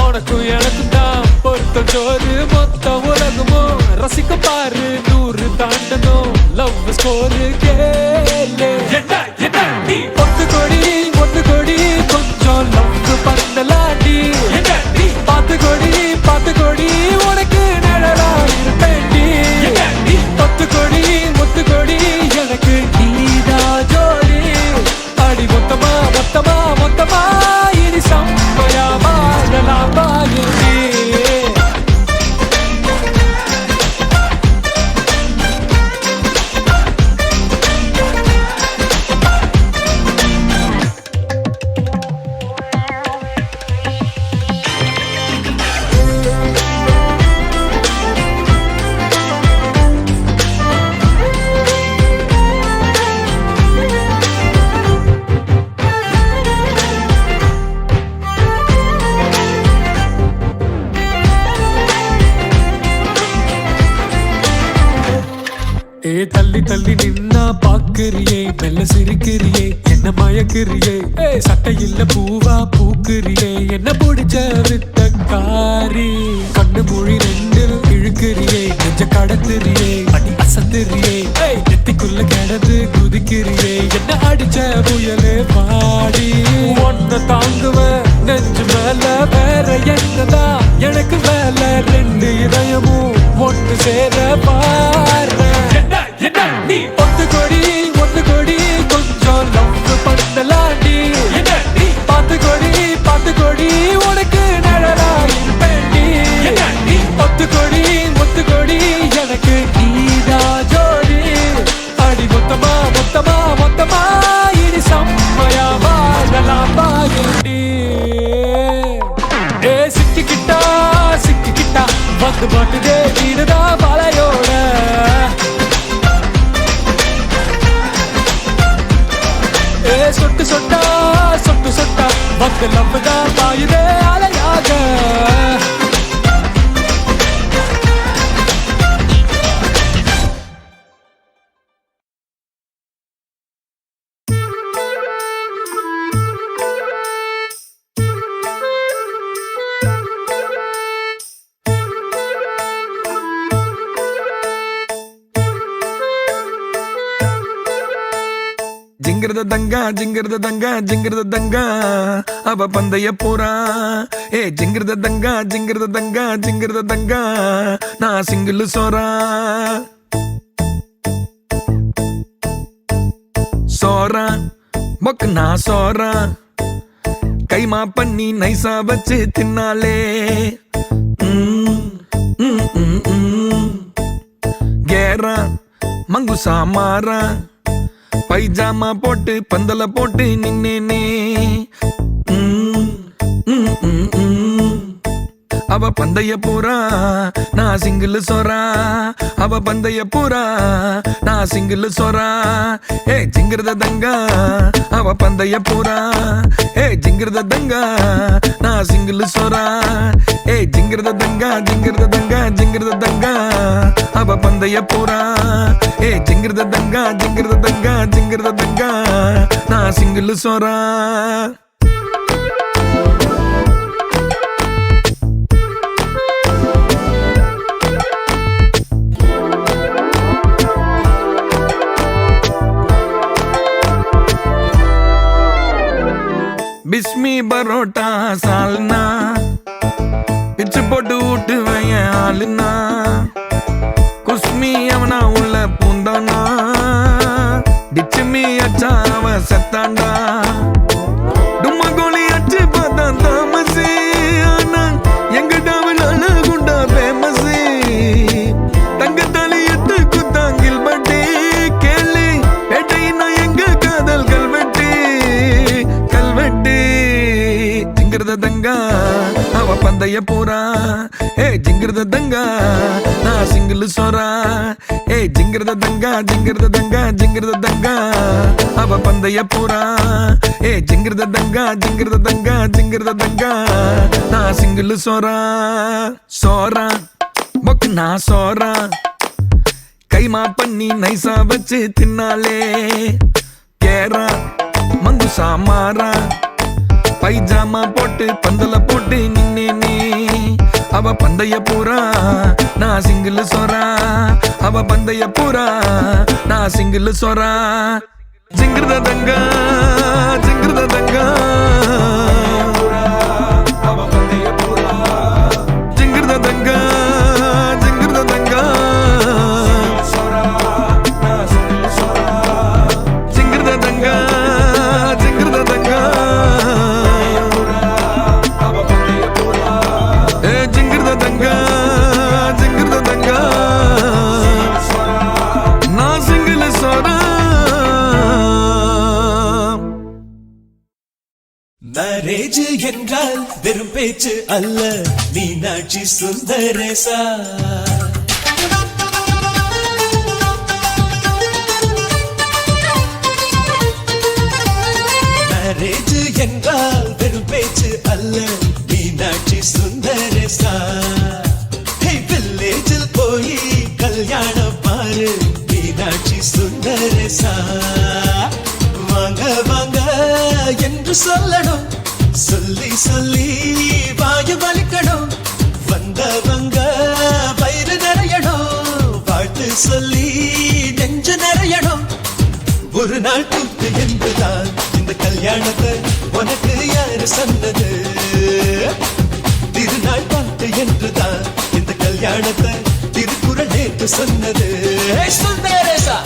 உனக்கும் எனக்கும் தான் பொருத்தம் ஜோறு மொத்த உலகமும் ரசிக்க பாரு 100 தாண்டனும் லவ் ஸ்கோரு கேளு மயக்கிறியே மெல்ல சிரிக்கிறியே என்ன மயக்கிறியே சட்டை இல்ல பூவா பூக்குறியே என்ன பிடிச்ச வித்தக்காரி கண்ணு மொழி ரெண்டில் இழுக்கிறியே நெஞ்ச கடத்துறியே அடி அசத்துறியே நெத்திக்குள்ள கிடந்து குதிக்கிறியே என்ன அடிச்ச புயலே பாடி ஒன்ன தாங்குவ நெஞ்சு மேல வேற என்னதா எனக்கு மேல ரெண்டு இதயமும் ஒன்று சேர பாரு நீ ஒத்து கொடி கொஞ்சம் லவ் பண்ணலாண்டி நீ பார்த்து கொடி உனக்கு நிழலா இருப்பேண்டி நீ ஒத்து கொடி எனக்கு நீதா ஜோடி அடி மொத்தமா இனி செம்மையா வாழலாம் பாயண்டி சிக்கிக்கிட்டா வந்து மாட்டுதே வீடுதா வலையோட சொட்டு சொட்டா வந்து லவ்வுதா பாயுதே அலையாக ஜிங்கிருத தங்கா அவ பந்தய போறா ஜிங்கிருத தங்கா நான் சிங்கிள் சோறா மொக்கு நான் சோறா கைமா பண்ணி நைசா வச்சு தின்னாலே கேரா மங்குசா மாறா பைஜாமா போட்டு பந்தல போட்டு நின்னேனே அவ பந்தய பூரா நான் சிங்கிள் சோறா அவ பந்தய பூரா நான் சிங்கிள் சோறா ஜிங்கிருத தங்கா அவ பந்தய பூரா ஜிங்கிருத தங்கா நான் சிங்கிள் சோறா ஜிங்கிருத தங்கா அவ பந்தய பூரா ஜிங்கிருத தங்கா நான் சிங்கிள் சோறா பிஸ்மி பரோட்டா சால்னா பிச்சு போட்டு ஊட்டு வைய ஆளுனா குஸ்மி அவனா உள்ள பூந்தானா டிச்சுமி அச்சா அவ செத்தாண்டா டும்மா கோலி அச்சு பார்த்தா தாமசி ஆனா எங்க டாவலால குண்டா ஃபேமஸ் தங்கத்தாலி எட்டு குத்தாங்கில் பட்டி கேளு பேட்டையினா எங்க காதல் கல்வெட்டு ஜிங்கிருத தங்கா அவ பந்தய பூரா ஜிங்கிருத தங்கா நான் சிங்கிள் சோறா ஜிங்கிருத தங்கா அவ பந்தய பூரா ஜிங்கிருத தங்கா நான் சிங்கிள் சோறா மொக்கு நான் சோறா கைமா பண்ணி நைசா வச்சு தின்னாலே கேரா மங்குசா மாறா பைஜாமா போட்டு பந்தல போட்டு நின்னேனே அவ பந்தய பூரா நான் சிங்கிள் சோறா அவ பந்தய பூரா நான் சிங்கிள் சோறா ஜிங்கிருத தங்கா அவ பந்தய பூரா ஜிங்கிருத தங்கா மேரேஜ் என்றால் வெறும் பேச்சு அல்ல மீனாட்சி சுந்தரேசா மேரேஜ் என்றால் வெறும் பேச்சு அல்ல மீனாட்சி சுந்தரேசா வில்லேஜில் போய் கல்யாணம் பாரு மீனாட்சி சுந்தரேசா என்று சொல்லணும் சொல்லி சொல்லி வாயு வலிக்கணும் வந்தவங்க வயிறு நிறையணும் வாழ்த்து சொல்லி நெஞ்சு நிறையணும் ஒரு நாள் கூத்து என்புதான் இந்த கல்யாணத்தை உனக்கு யாரு சொன்னது திருநாள் பாட்டு என்றுதான் இந்த கல்யாணத்தை திருக்குறள் நேற்று சொன்னது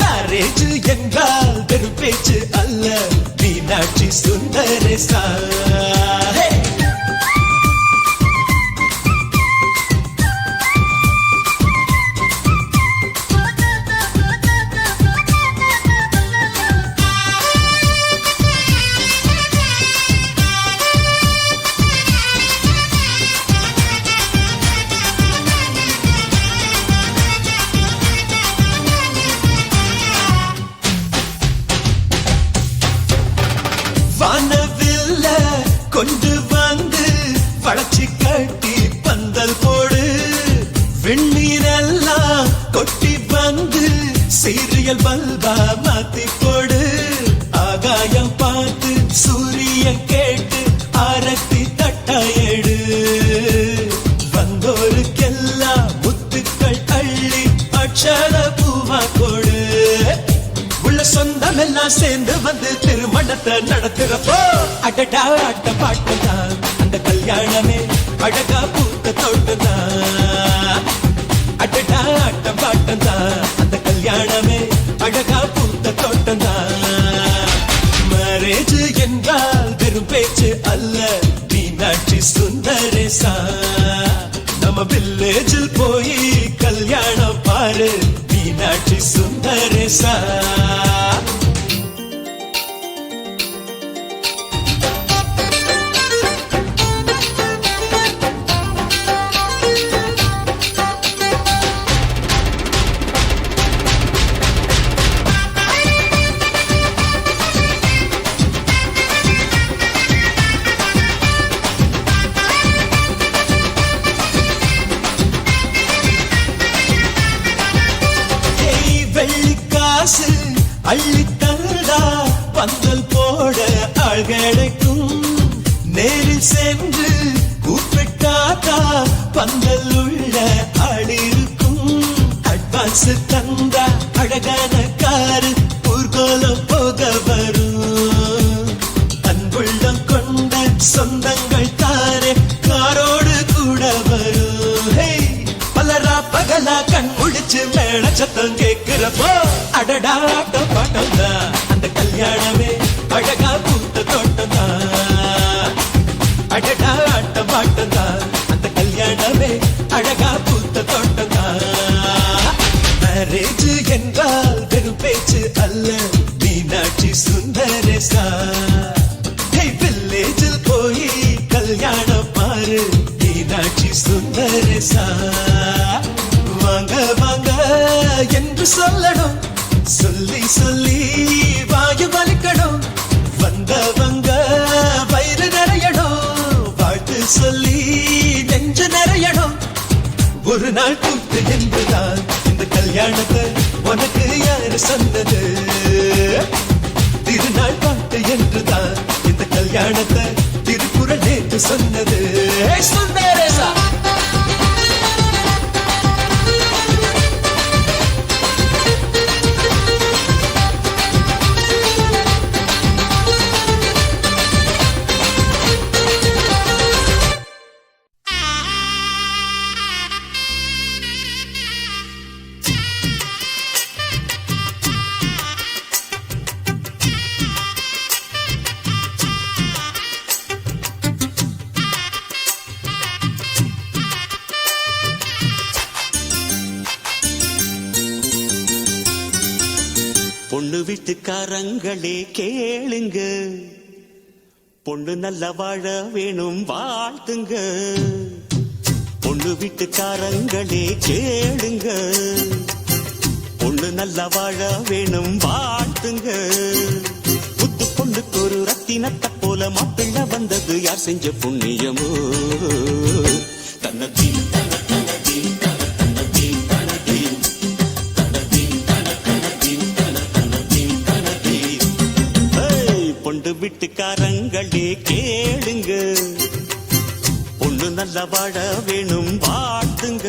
மேரேஜ் என்றால் வெறும் பேச்சு அல்ல மீனாட்சி சுந்தரேசா வானவில்ல கொண்டு வந்து வளர்ச்சி கட்டி பந்தல் போடு வெண்ணீரெல்லாம் கொட்டி வந்து சீரியல் பல்பா மாத்தி போடு ஆகாயம் பார்த்து சூரியன் கேட்டு ஆரத்தி தட்டாயடு வந்தோருக்கெல்லாம் முத்துக்கள் அள்ளி அட்சர பூவா கொடு சொந்தம் எல்லாம் சேர்ந்து வந்து திருமணத்தை நடத்துறப்போ அடடா ஆட்ட பாட்டுதான் அந்த கல்யாணமே அழகா பூத்த தோட்டதான் அடடா ஆட்ட பாட்டுதான் அந்த கல்யாணமே அழகா பூத்த தோட்டதான் மேரேஜ் என்றால் வெறும் பேச்சு அல்ல மீனாட்சி சுந்தரேசா நம்ம வில்லேஜில் போய் கல்யாணம் பாரு மீனாட்சி சுந்தரேசா அள்ளி தந்தா பந்தல் போட ஆள் கிடைக்கும் நேரில் சென்று கூப்பிட்டாத்தா பந்தல் உள்ள ஆள் இருக்கும் அட்வான்ஸ் தந்தா அழகான காரு ஊர்கோலம் போக வரும் அன்புள்ளம் கொண்ட சொந்தங்கள் தாரே காரோடு கூட வரும் பலரா பகலா கண் முடிச்சு மேல சத்தம் கேட்கிறப்போ அடடா ஆட்ட பாட்டம்தான் அந்த கல்யாணமே அழகா பூத்த தோட்டம்தான் அடடா ஆட்ட பாட்டம்தான் அந்த கல்யாணமே அழகா பூத்த தோட்டம்தான் மேரேஜ் என்றால் வெறும் பேச்சு அல்ல மீனாட்சி சுந்தரேசா வில்லேஜில் போய் கல்யாணம் பாரு மீனாட்சி சுந்தரேசா வாங்க வாங்க என்று சொல்லணும் சொல்லி சொல்லி வாயு வலிக்கணும் வந்தவங்க வயிறு நிறையணும் வாழ்த்து சொல்லி நெஞ்சு நிறையணும் ஒரு நாள் கூத்து என்புதான் இந்த கல்யாணத்தை உனக்கு யாரு சொன்னது திருநாள் பாட்டு என்றுதான் இந்த கல்யாணத்தை திருக்குறள் நேற்று சொன்னது சுந்தரேசா பொண்ணு வீட்டுக்காரங்களே கேளுங்க பொண்ணு நல்ல வாழ வேணும் வாழ்த்துங்க பொண்ணு வீட்டுக்காரங்களே கேளுங்க பொண்ணு நல்ல வாழ வேணும் வாழ்த்துங்க புத்து பொண்ணுக்கு ஒரு ரத்தினத்தை போல மாப்பிள்ள வந்தது யார் செஞ்ச புண்ணியமோ தன்னதி பொண்டு வீட்டுக்காரங்களே கேளுங்க, பொண்ணு நல்ல வாழ வேணும் வாழ்த்துங்க.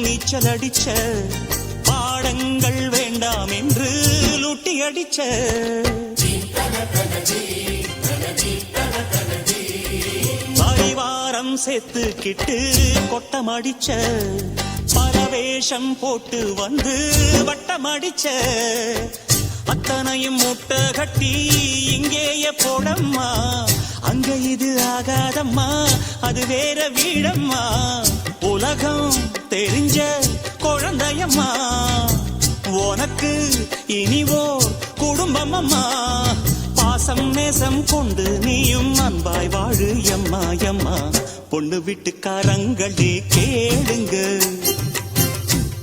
நீச்சல் அடிச்ச பாடங்கள் வேண்டாம் என்று லூட்டி அடிச்ச பரிவாரம் சேர்த்துக்கிட்டு கொட்டம் அடிச்ச பரவேஷம் போட்டு வந்து வட்டம் அடிச்ச அத்தனையும் முட்டை கட்டி இங்கேயே போடம்மா, அங்க இது ஆகாதம்மா அது வேற வீடம்மா. உலகம் தெரிஞ்ச குழந்தையம்மா, உனக்கு இனிவோ குடும்பம் அம்மா. பாசம் நேசம் கொண்டு நீயும் அன்பாய் வாழு எம்மா எம்மா. பொண்ணு வீட்டுக்காரங்களே கேளுங்க,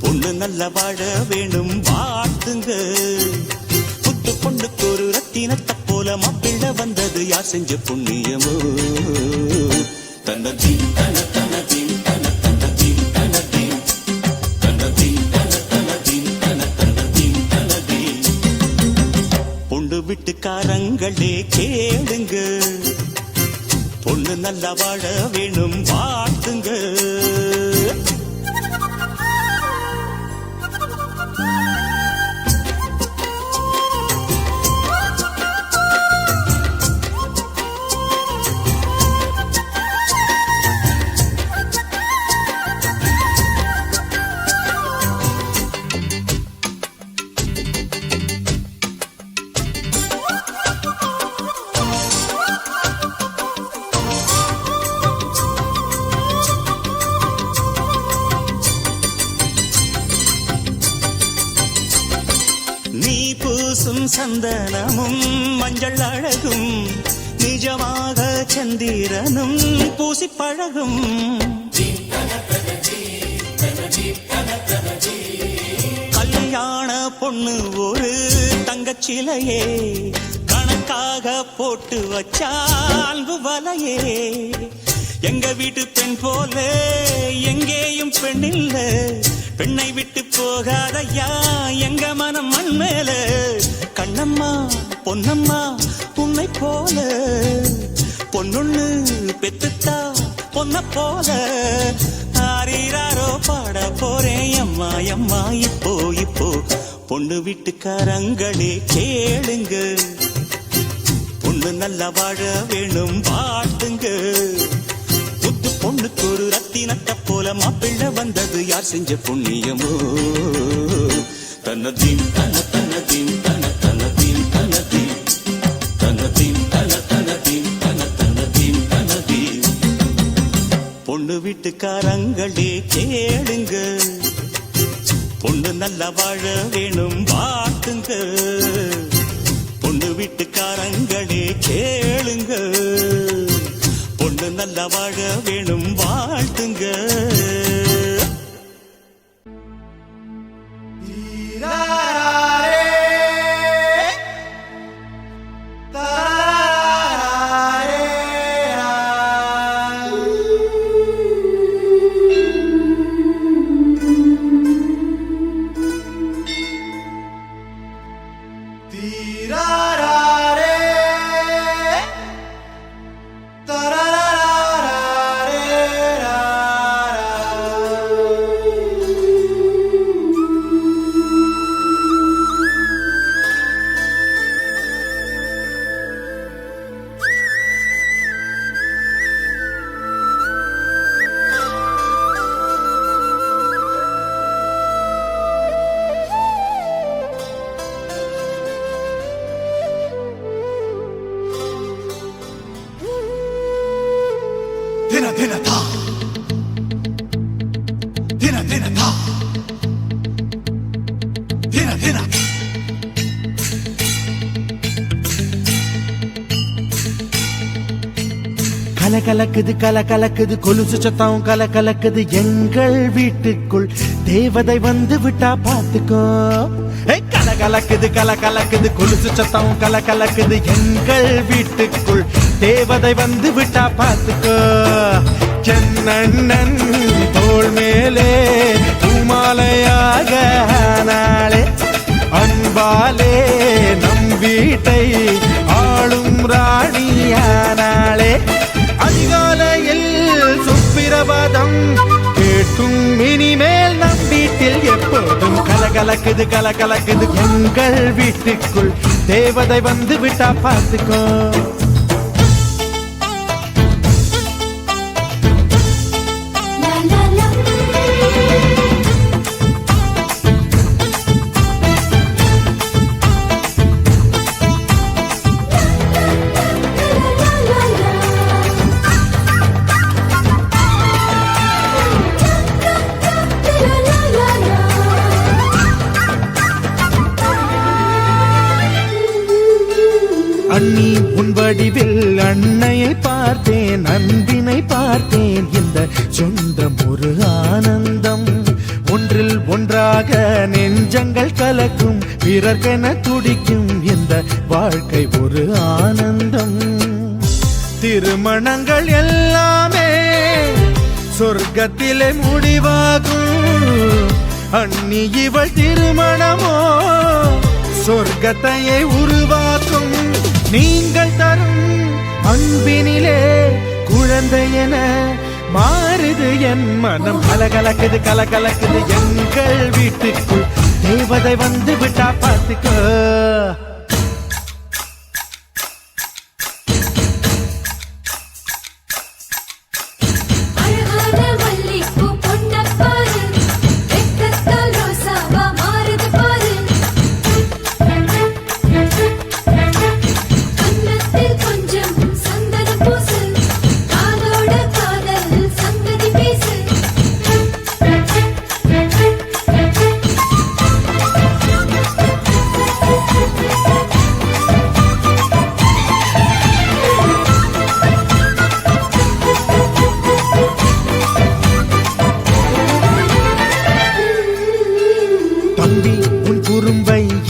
பொண்ணு நல்ல வாழ வேணும் வாழ்த்துங்க. புத்து பொண்ணுக்கு ஒரு ரத்தினத்தை போல மாப்பிள்ள வந்தது யார் செஞ்ச புண்ணியமோ. தன்னதீன் தன தனதீன் தன தனதீன் தனதீன் தனதீன் தன தனதீன் தன தனதீன் தனதீன். பொண்ணு வீட்டுக்காரங்களே கேளுங்க, பொண்ணு நல்லா வாழ வேணும் வாழ்த்துங்க. சந்தனமும் மஞ்சள் அழகும் நிஜமாக சந்திரனும் பூசி பழகும். கல்யாண பொண்ணு ஒரு தங்கச்சிலையே கணக்காக போட்டு வச்சா அன்பு வலையே. எங்க வீட்டு பெண் போல எங்கேயும் பெண் இல்ல, பெண்ணை விட்டு போகாதையா எங்க மனம் மண் மேல. கண்ணம்மா பொன்னம்மா உன்னை போல பொன்னொன்னு பெத்துத்தா பொன்ன போல. ஆரீராரோ பாட போறேன் அம்மா அம்மா இப்போ இப்போ. பொண்ணு வீட்டுக்காரங்களே கேளுங்க, பொண்ணு நல்லா வாழ வேணும் வாழ்த்துங்க. புத்து பொண்ணுக்கு ஒரு ரத்தினத்தை போல மாப்பிள்ள வந்தது யார் செஞ்ச புண்ணியமோ. தன்னதீன் தன தனதீன் தன தனதீன் தனதீன் தனதீன் தன தனதீன் தன தனதீன் தனதீன். பொண்ணு வீட்டுக்காரங்களே கேளுங்க, பொண்ணு நல்லா வாழ வேணும் வாழ்த்துங்க. பொண்ணு வீட்டுக்காரங்களே கேளுங்க, பொண்ணு நல்லா வாழ வேணும் வாழ்த்துங்க. Dina dina ta, dina dina ta, dina dina, கலக்குது கலக்குது கொலுசு சத்தம் கலக்குது எங்கள் வீட்டுக்குள் தேவதை வந்து விட்டா பாத்துக்கோ. கலக்குது கலக்குது கொலுசு சத்தம் கலக்குது எங்கள் வீட்டுக்குள் தேவதை வந்து விட்டா பாத்துக்கோ. சென்னண்ணன் தோள் மேலே பூமாலையாக நாளே அன்பாலே நம் வீட்டை ஆளும் ராணியானாளே. அதிகாலையில் சுப்பிரபாதம் கேட்கும் இனிமேல் நம் வீட்டில் எப்போதும் கலக்குது எங்கள் வீட்டுக்குள் தேவதை வந்து விட்டா பார்த்துக்கோ. அண்ணி உன் வடிவில் அன்னையை பார்த்தேன் அன்பினை பார்த்தேன் இந்த சொந்தம் ஒரு ஆனந்தம். ஒன்றில் ஒன்றாக நெஞ்சங்கள் கலக்கும் பிறர்க்கென துடிக்கும் இந்த வாழ்க்கை ஒரு ஆனந்தம். திருமணங்கள் எல்லாமே சொர்க்கத்திலே முடிவாகும். அண்ணி இவள் திருமணமோ சொர்க்கத்தையே உருவாக்கும். நீங்கள் தரும் அன்பினிலே குழந்தையென மாறுது என் மனம். கலக்குது எங்கள் வீட்டுக்குள் தேவதை வந்து விட்டா பார்த்துக்கோ.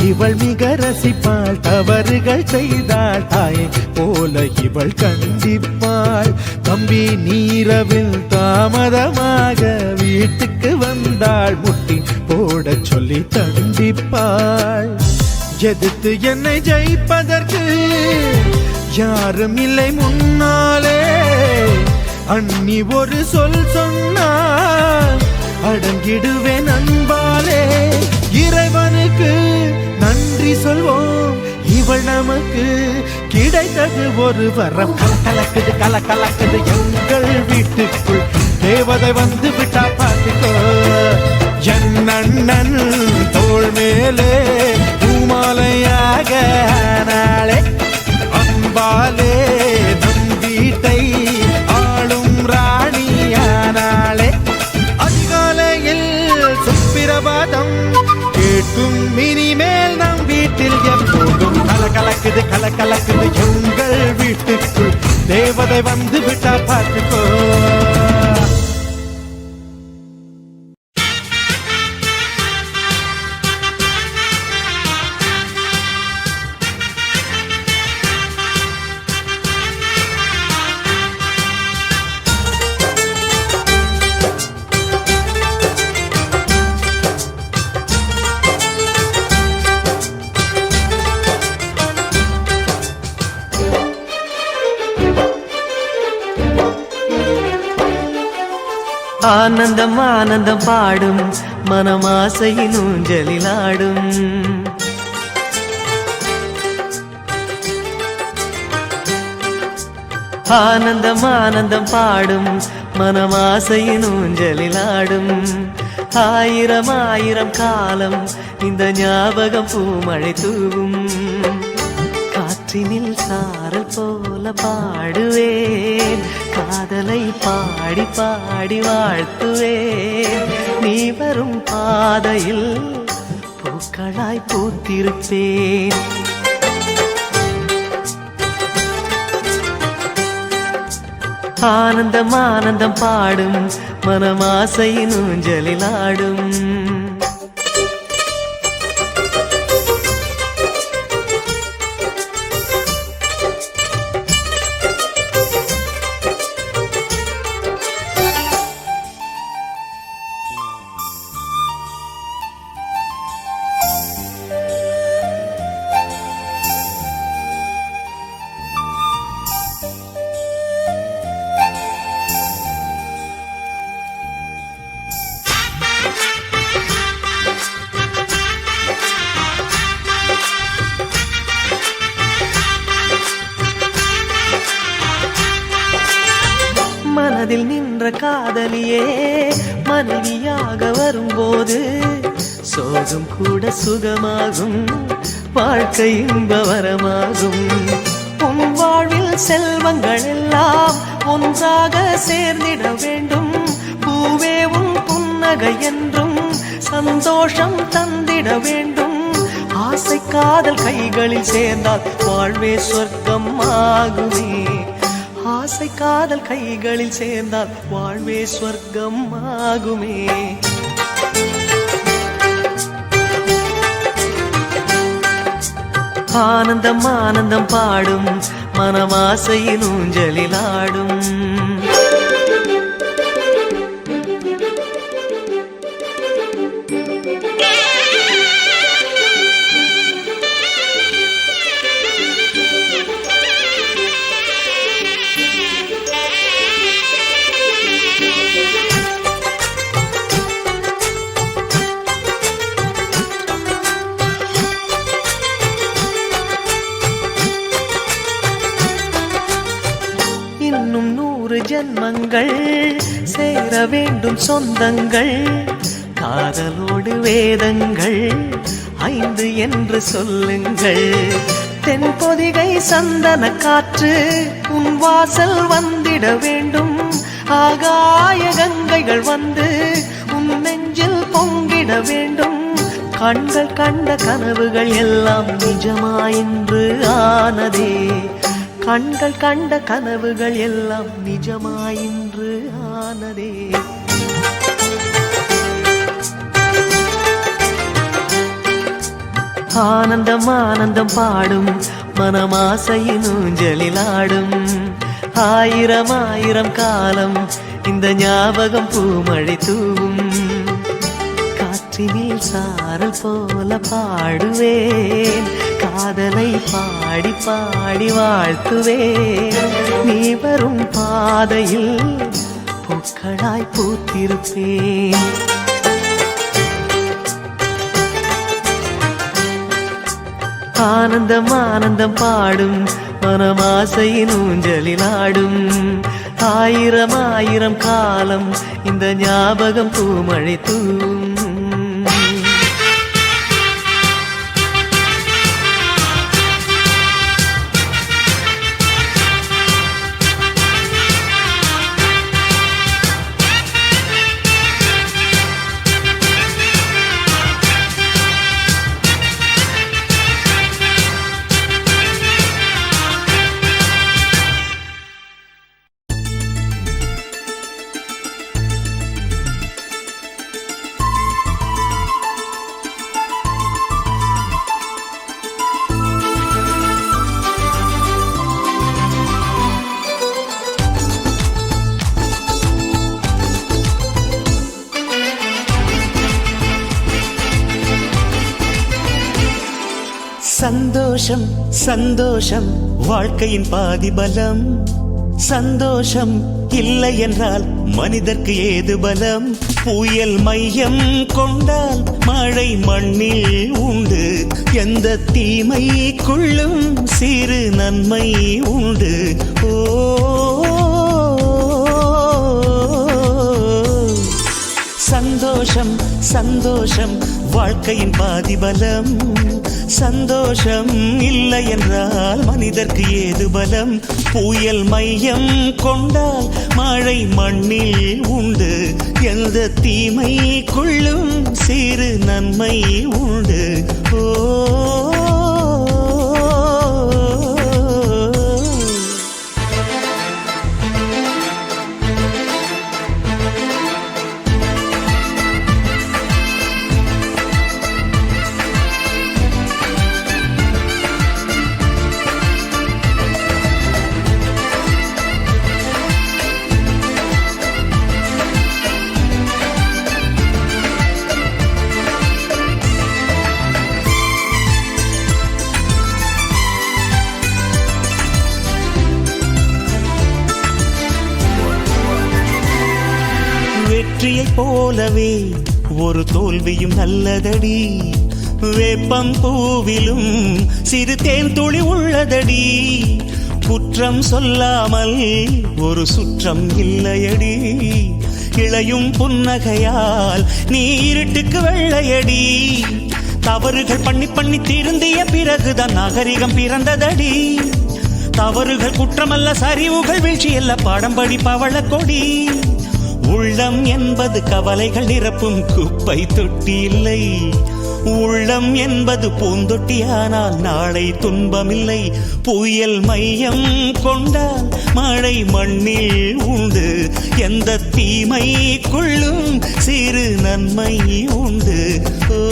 இவள் மிக ரசிப்பாள் தவறுகள் செய்தாள் தாயை போல இவள் கண்டிப்பாள். தம்பி நீரவில் தாமதமாக வீட்டுக்கு வந்தாள் முட்டி போட சொல்லி தண்டிப்பாள். எதிர்த்து என்னை ஜெயிப்பதற்கு யாரும் இல்லை முன்னாலே. அண்ணி ஒரு சொல் சொன்னால் அடங்கிடுவேன் அன்பாலே. இறைவனுக்கு நன்றி சொல்வோம் இவள் நமக்கு கிடைத்தது ஒரு வரம். கலக்குது எங்கள் வீட்டுக்குள் தேவதை வந்து விட்டா பார்த்துக்கோ. என் அண்ணன் தோள் மேலே பூமாலையாக நாளே அன்பாலே நம் வீட்டை ஆளும் ராணியானாளே. அதிகாலையில் சுப்பிரபாதம் கேட்கும் இனிமேல் நம் வீட்டில் எப்போதும் கலக்குது எங்கள் வீட்டுக்குள் தேவதை வந்து விட்டா பார்த்துக்கோ. ஆனந்தம் ஆனந்தம் பாடும் மனமாசையின் ஊஞ்சலில் ஆடும். ஆனந்தம் ஆனந்தம் பாடும் மனமாசையின் ஊஞ்சலில் ஆடும். ஆயிரம் ஆயிரம் காலம் இந்த ஞாபகம் பூமழை தூவும். காற்றினில் சாரல் போல பாடுவேன் காதலை பாடி பாடி வாழ்த்துவேன். நீ வரும் பாதையில் பூக்களாய் பூத்திருப்பேன். ஆனந்தம் ஆனந்தம் பாடும் மனமாசையின் ஊஞ்சலில் ஆடும் மனதில் நின்ற காதலியே மனைவியாக வரும்போது சோகம் கூட சுகமாகும், வாழ்க்கை இன்பவரமாகும். உன் வாழ்வில் செல்வங்கள் எல்லாம் ஒன்றாக சேர்ந்திட வேண்டும். பூவே உன் புன்னகை என்றும் சந்தோஷம் தந்திட வேண்டும். ஆசை காதல் கைகளில் சேர்ந்தால் வாழ்வே சொர்க்கம் ஆகுமே. ஆசை காதல் கைகளில் சேர்ந்தால் வாழ்வே சொர்க்கம் ஆகுமே. ஆனந்தம் ஆனந்தம் பாடும் மனமாசையின் ஊஞ்சலில் ஆடும். இன்னும் 100 ஜன்மங்கள் சேர வேண்டும் சொந்தங்கள். காதலோடு வேதங்கள் 5 என்று சொல்லுங்கள். தென்பொதிகை சந்தன காற்று உன் வாசல் வந்திட வேண்டும். ஆகாய கங்கைகள் வந்து உன் நெஞ்சில் பொங்கிட வேண்டும். கண்கள் கண்ட கனவுகள் எல்லாம் நிஜமாயின்று ஆனதே. கண்கள் கண்ட கனவுகள் எல்லாம் நிஜமாயின்று ஆனதே. ஆனந்தம் ஆனந்தம் பாடும் மனமாசையின் ஊஞ்சலில் ஆடும். ஆயிரம் ஆயிரம் காலம் இந்த ஞாபகம் பூமழை தூவும். காற்றினில் சாரல் போல பாடுவேன், காதலை பாடி பாடி வாழ்த்துவேன். நீ வரும் பாதையில் பூக்களாய் பூத்திருப்பேன். ஆனந்தம் ஆனந்தம் பாடும் மனமாசையின் ஊஞ்சலில் ஆடும். ஆயிரம் ஆயிரம் காலம் இந்த ஞாபகம் பூமழை தூவும். சந்தோஷம் சந்தோஷம் வாழ்க்கையின் பாதி பலம். சந்தோஷம் இல்லை என்றால் மனிதர்க்கு ஏது பலம். புயல் மையம் கொண்டால் மழை மண்ணில் உண்டு. எந்த தீமைக்குள்ளும் சிறு நன்மை உண்டு. ஓ சந்தோஷம் சந்தோஷம் வாழ்க்கையின் பாதி பலம். சந்தோஷம் இல்லை என்றால் மனிதர்க்கு ஏது பலம். புயல் மையம் கொண்டால் மழை மண்ணில் உண்டு. எந்த தீமைக்குள்ளும் சிறு நன்மை உண்டு. ஓ வெற்றியைப் போலவே ஒரு தோல்வியும் நல்லதடி வேப்பம் பூவிலும் சிறு தேன் துளி உள்ளதடி குற்றம் சொல்லாமல் ஒரு சுற்றம் இல்லையடி இளையும் புன்னகையால் நீ இருட்டுக்கு வெள்ளையடி தவறுகள் பண்ணி பண்ணி திருந்திய பிறகுதான் நாகரிகம் பிறந்ததடி தவறுகள் குற்றமல்ல சரிவுகள் வீழ்ச்சியல்ல பாடம்படி பவள கொடி உள்ளம் என்பது கவலைகள் நிரப்பும் குப்பை தொட்டி இல்லை உள்ளம் என்பது பூந்தொட்டியானால் நாளை துன்பமில்லை புயல் மையம் கொண்டால் மழை மண்ணில் உண்டு எந்த தீமைக்குள்ளும் சிறு நன்மை உண்டு ஓ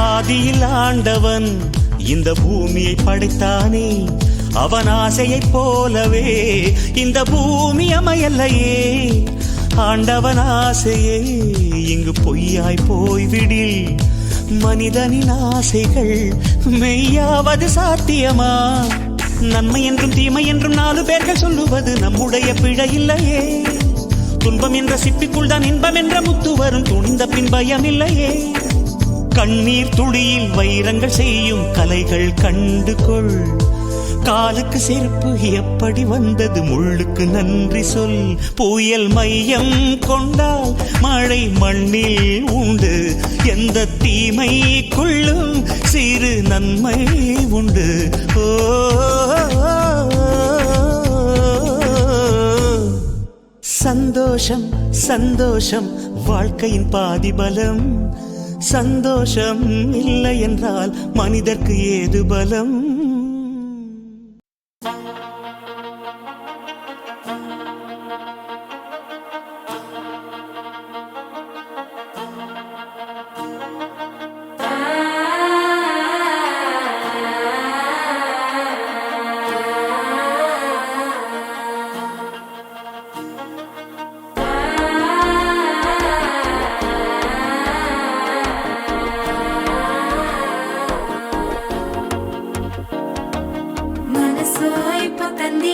ஆதியில் ஆண்டவன் இந்த பூமியை படைத்தானே அவன் ஆசையைப் போலவே இந்த பூமி அமையல்லையே ஆண்டவன் ஆசையே இங்கு பொய்யாய் போய்விடில் மனிதனின் ஆசைகள் மெய்யாவது சாத்தியமா நன்மை என்றும் தீமை என்றும் 4 பேர்கள் சொல்லுவது நம்முடைய பிழை இல்லையே துன்பம் என்ற சிப்பிக்குள் தான் இன்பம் என்ற முத்து வரும் துணிந்த பின் பயம் இல்லையே கண்ணீர் துளியில் வைரங்கள் செய்யும் கலைகள் கண்டு கொள் காலுக்கு செருப்பு எப்படி வந்தது முள்ளுக்கு நன்றி சொல் புயல் மையம் கொண்டால் மழை மண்ணில் உண்டு எந்த தீமைக்குள்ளும் சிறு நன்மை உண்டு ஓ சந்தோஷம் சந்தோஷம் வாழ்க்கையின் பாதிபலம் சந்தோஷம் இல்லை என்றால் மனிதர்க்கு ஏது பலம் மனசோ இப்போ தந்தி